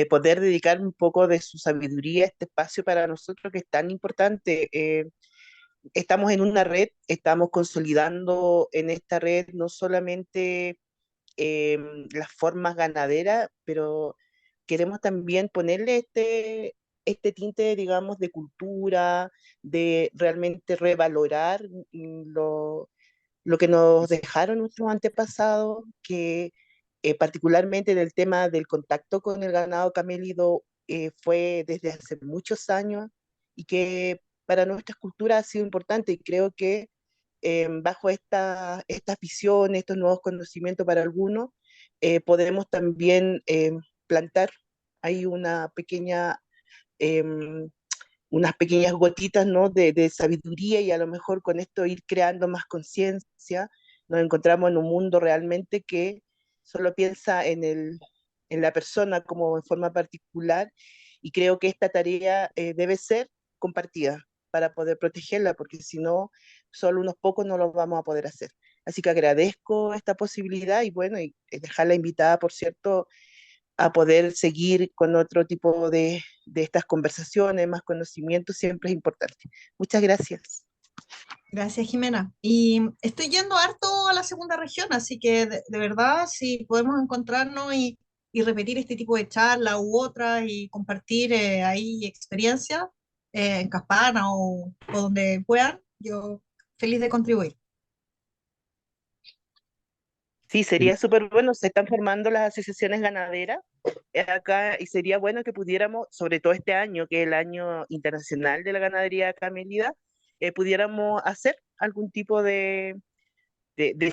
poder dedicar un poco de su sabiduría a este espacio para nosotros que es tan importante. Estamos en una red, estamos consolidando en esta red no solamente eh, las formas ganaderas, pero queremos también ponerle este tinte, digamos, de cultura, de realmente revalorar lo que nos dejaron nuestros antepasados, que particularmente en el tema del contacto con el ganado camélido fue desde hace muchos años y que para nuestras culturas ha sido importante y creo que bajo estas visiones, estos nuevos conocimientos para algunos, podemos también plantar ahí em, unas pequeñas gotitas, ¿no? de sabiduría y a lo mejor con esto ir creando más conciencia. Nos encontramos en un mundo realmente que solo piensa en la persona como en forma particular y creo que esta tarea debe ser compartida para poder protegerla, porque si no, solo unos pocos no lo vamos a poder hacer. Así que agradezco esta posibilidad y bueno, y dejarla invitada, por cierto, a poder seguir con otro tipo de estas conversaciones, más conocimiento, siempre es importante. Muchas gracias. Gracias, Jimena. Y estoy yendo harto a la segunda región, así que de verdad, si podemos encontrarnos y repetir este tipo de charla u otras y compartir ahí experiencias en Caspana o donde puedan, yo feliz de contribuir. Sí, sería súper bueno, se están formando las asociaciones ganaderas acá, y sería bueno que pudiéramos, sobre todo este año, que es el año internacional de la ganadería camelida, pudiéramos hacer algún tipo de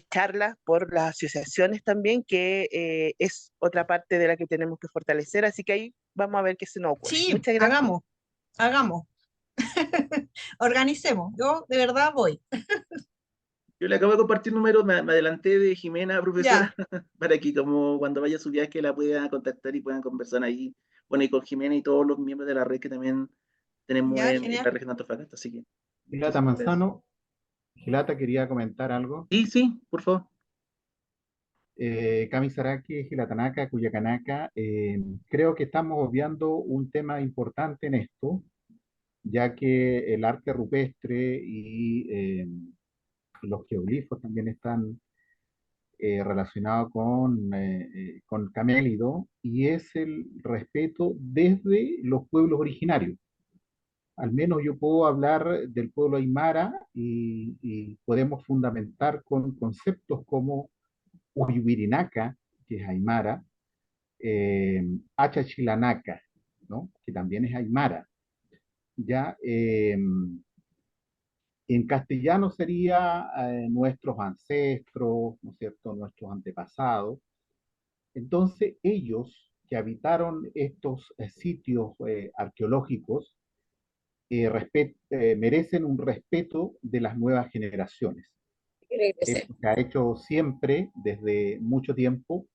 charlas por las asociaciones también, que es otra parte de la que tenemos que fortalecer, así que ahí vamos a ver qué se nos ocurre. Sí, Muchas gracias. hagamos. Organicemos. Yo de verdad voy. Yo le acabo de compartir números, me adelanté de Jimena, Ya, profesora, para que como cuando vaya a su viaje la pueda contactar y puedan conversar ahí. Bueno, y con Jimena y todos los miembros de la red que también tenemos ya, en la genial. región de Antofagasta, así que Gilata muchísimas gracias. Manzano, Gilata quería comentar algo. Sí, sí, por favor. Kamisaraki, Gilatanaka, Cuyacanaka, creo que estamos obviando un tema importante en esto, ya que el arte rupestre y los geoglifos también están relacionados con Camélido, y es el respeto desde los pueblos originarios. Al menos yo puedo hablar del pueblo aymara y podemos fundamentar con conceptos como Uyubirinaka, que es aymara, Achachilanaka, ¿no? Que también es aymara. Ya, en castellano sería nuestros ancestros, ¿no es cierto? Nuestros antepasados. Entonces, ellos que habitaron estos sitios arqueológicos merecen un respeto de las nuevas generaciones. Esto se ha hecho siempre, desde mucho tiempo,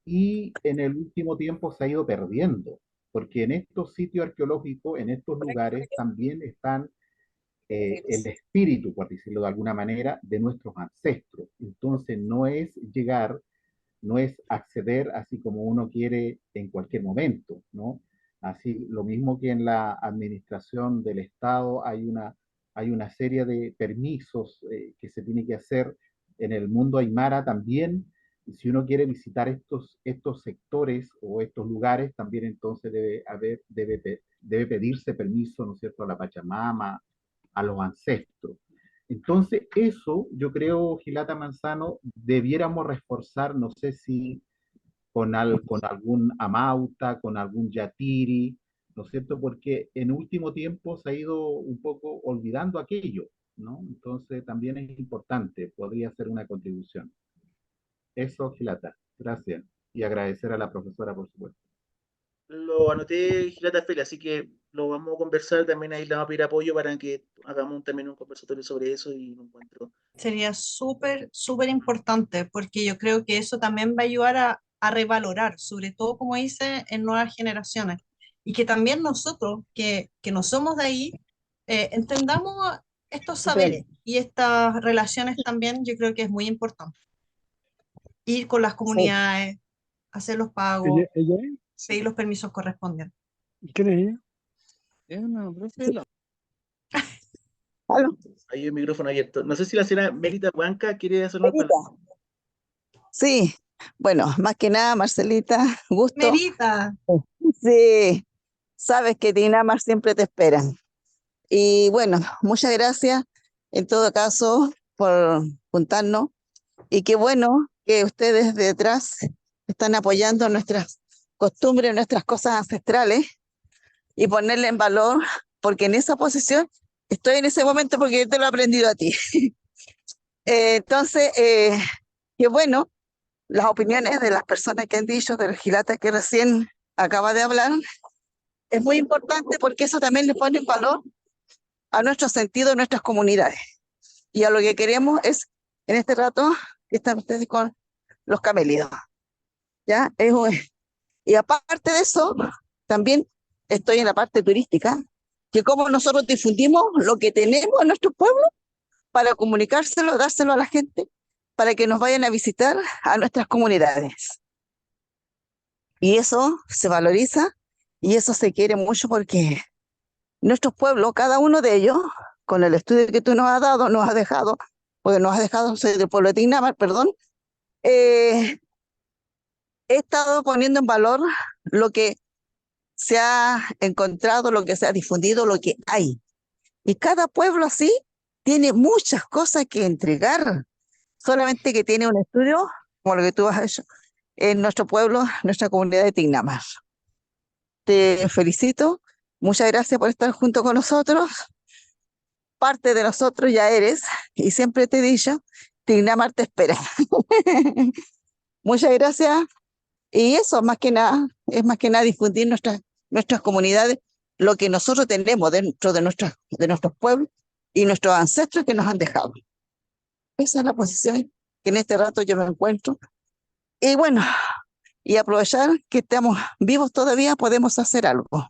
y en el último tiempo se ha ido perdiendo, porque en estos sitios arqueológicos, en estos lugares, también están el espíritu, por decirlo de alguna manera, de nuestros ancestros. Entonces no es llegar, no es acceder así como uno quiere en cualquier momento, ¿no? Así, lo mismo que en la administración del Estado hay una serie de permisos que se tiene que hacer en el mundo aymara también. Y si uno quiere visitar estos sectores o estos lugares, también entonces debe pedirse permiso, ¿no es cierto?, a la Pachamama, a los ancestros. Entonces, eso yo creo, Gilata Manzano, debiéramos reforzar, no sé si con algún amauta, con algún yatiri, ¿no es cierto? Porque en último tiempo se ha ido un poco olvidando aquello, ¿no? Entonces también es importante, podría ser una contribución. Eso, Gilata, gracias. Y agradecer a la profesora, por supuesto. Lo anoté Gilata Feli, así que lo vamos a conversar. También ahí le vamos a pedir apoyo para que hagamos también un conversatorio sobre eso y un encuentro. Sería súper, súper importante porque yo creo que eso también va a ayudar a revalorar, sobre todo, como dice, en nuevas generaciones. Y que también nosotros, que no somos de ahí, entendamos estos saberes y estas relaciones también, yo creo que es muy importante. Ir con las Sí. comunidades, hacer los pagos, ¿Ella es? pedir los permisos correspondientes. ¿Quién es ella? Es una profe. ¿Aló? Ahí el micrófono abierto. No sé si la señora Mérida Huanca quiere hacer una Merita. Sí, bueno, más que nada, Marcelita, gusto. Merita, Sí, sabes que Dinamar siempre te espera. Y bueno, muchas gracias en todo caso por juntarnos. Y qué bueno que ustedes detrás están apoyando nuestras costumbres, nuestras cosas ancestrales y ponerle en valor, porque en esa posición estoy en ese momento porque yo te lo he aprendido a ti. Entonces, qué bueno las opiniones de las personas que han dicho, del Gilata que recién acaba de hablar, es muy importante porque eso también le pone en valor a nuestro sentido, a nuestras comunidades. Y a lo que queremos es, en este rato, que están ustedes con los camélidos. ¿Ya? Y aparte de eso, también estoy en la parte turística, que como nosotros difundimos lo que tenemos en nuestro pueblo para comunicárselo, dárselo a la gente, para que nos vayan a visitar a nuestras comunidades. Y eso se valoriza y eso se quiere mucho porque nuestros pueblos, cada uno de ellos, con el estudio que tú nos has dado, nos has dejado, porque nos has dejado, soy del pueblo de Tinamar, perdón, he estado poniendo en valor lo que se ha encontrado, lo que se ha difundido, lo que hay. Y cada pueblo así tiene muchas cosas que entregar, solamente que tiene un estudio, como lo que tú has hecho, en nuestro pueblo, nuestra comunidad de Tignamar. Te felicito, muchas gracias por estar junto con nosotros. Parte de nosotros ya eres, y siempre te he dicho, Tignamar te espera. Muchas gracias. Y eso, más que nada, es más que nada difundir nuestras comunidades, lo que nosotros tenemos dentro de nuestros pueblos y nuestros ancestros que nos han dejado. Esa es la posición que en este rato yo me encuentro. Y bueno, y aprovechar que estamos vivos todavía, podemos hacer algo.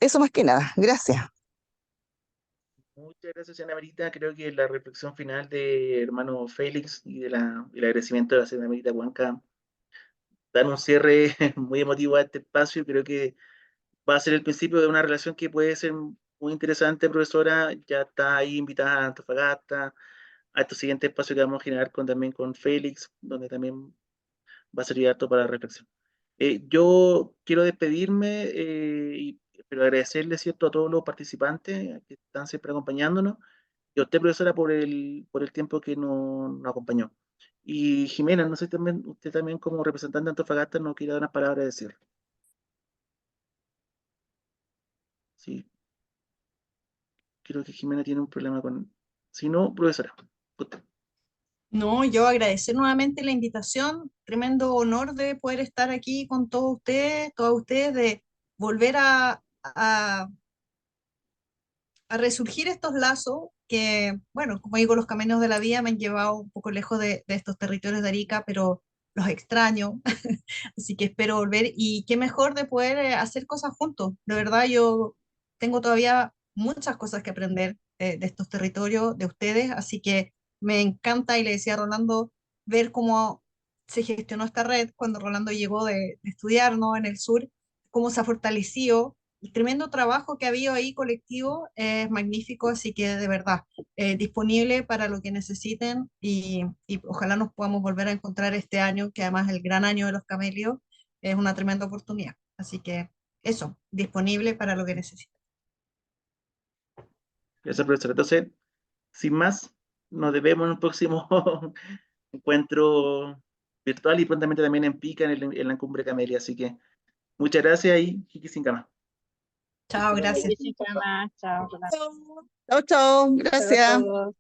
Eso más que nada. Gracias. Muchas gracias, señora Marita. Creo que la reflexión final de hermano Félix y del agradecimiento de la señora Marita Huanca dan un cierre muy emotivo a este espacio. Creo que va a ser el principio de una relación que puede ser muy interesante, profesora. Ya está ahí invitada a Antofagasta, a este siguiente espacio que vamos a generar también con Félix, donde también va a servir harto para la reflexión. Yo quiero despedirme, pero agradecerle, ¿cierto?, a todos los participantes que están siempre acompañándonos, y a usted, profesora, por el tiempo que nos acompañó. Y Jimena, no sé, también, usted también como representante de Antofagasta nos quiere dar unas palabras de decir. Sí, creo que Jimena tiene un problema con... Si no, profesora, usted. No, yo agradecer nuevamente la invitación, tremendo honor de poder estar aquí con todos ustedes, de volver a resurgir estos lazos que, bueno, como digo, los caminos de la vida me han llevado un poco lejos de estos territorios de Arica, pero los extraño, así que espero volver y qué mejor de poder hacer cosas juntos. De verdad, yo tengo todavía muchas cosas que aprender de estos territorios, de ustedes, así que me encanta, y le decía a Rolando, ver cómo se gestionó esta red cuando Rolando llegó de estudiar, ¿no?, en el sur, cómo se ha fortalecido. El tremendo trabajo que ha habido ahí colectivo es magnífico, así que de verdad, disponible para lo que necesiten, y ojalá nos podamos volver a encontrar este año, que además es el gran año de los camelios, es una tremenda oportunidad. Así que eso, disponible para lo que necesiten. Gracias, profesora. Entonces, sin más, nos debemos en un próximo encuentro virtual y prontamente también en Pica, en la Cumbre Camelia. Así que muchas gracias y Jiki sin cama. Chao, gracias. Chao. Chao, chao. Hasta Gracias. luego.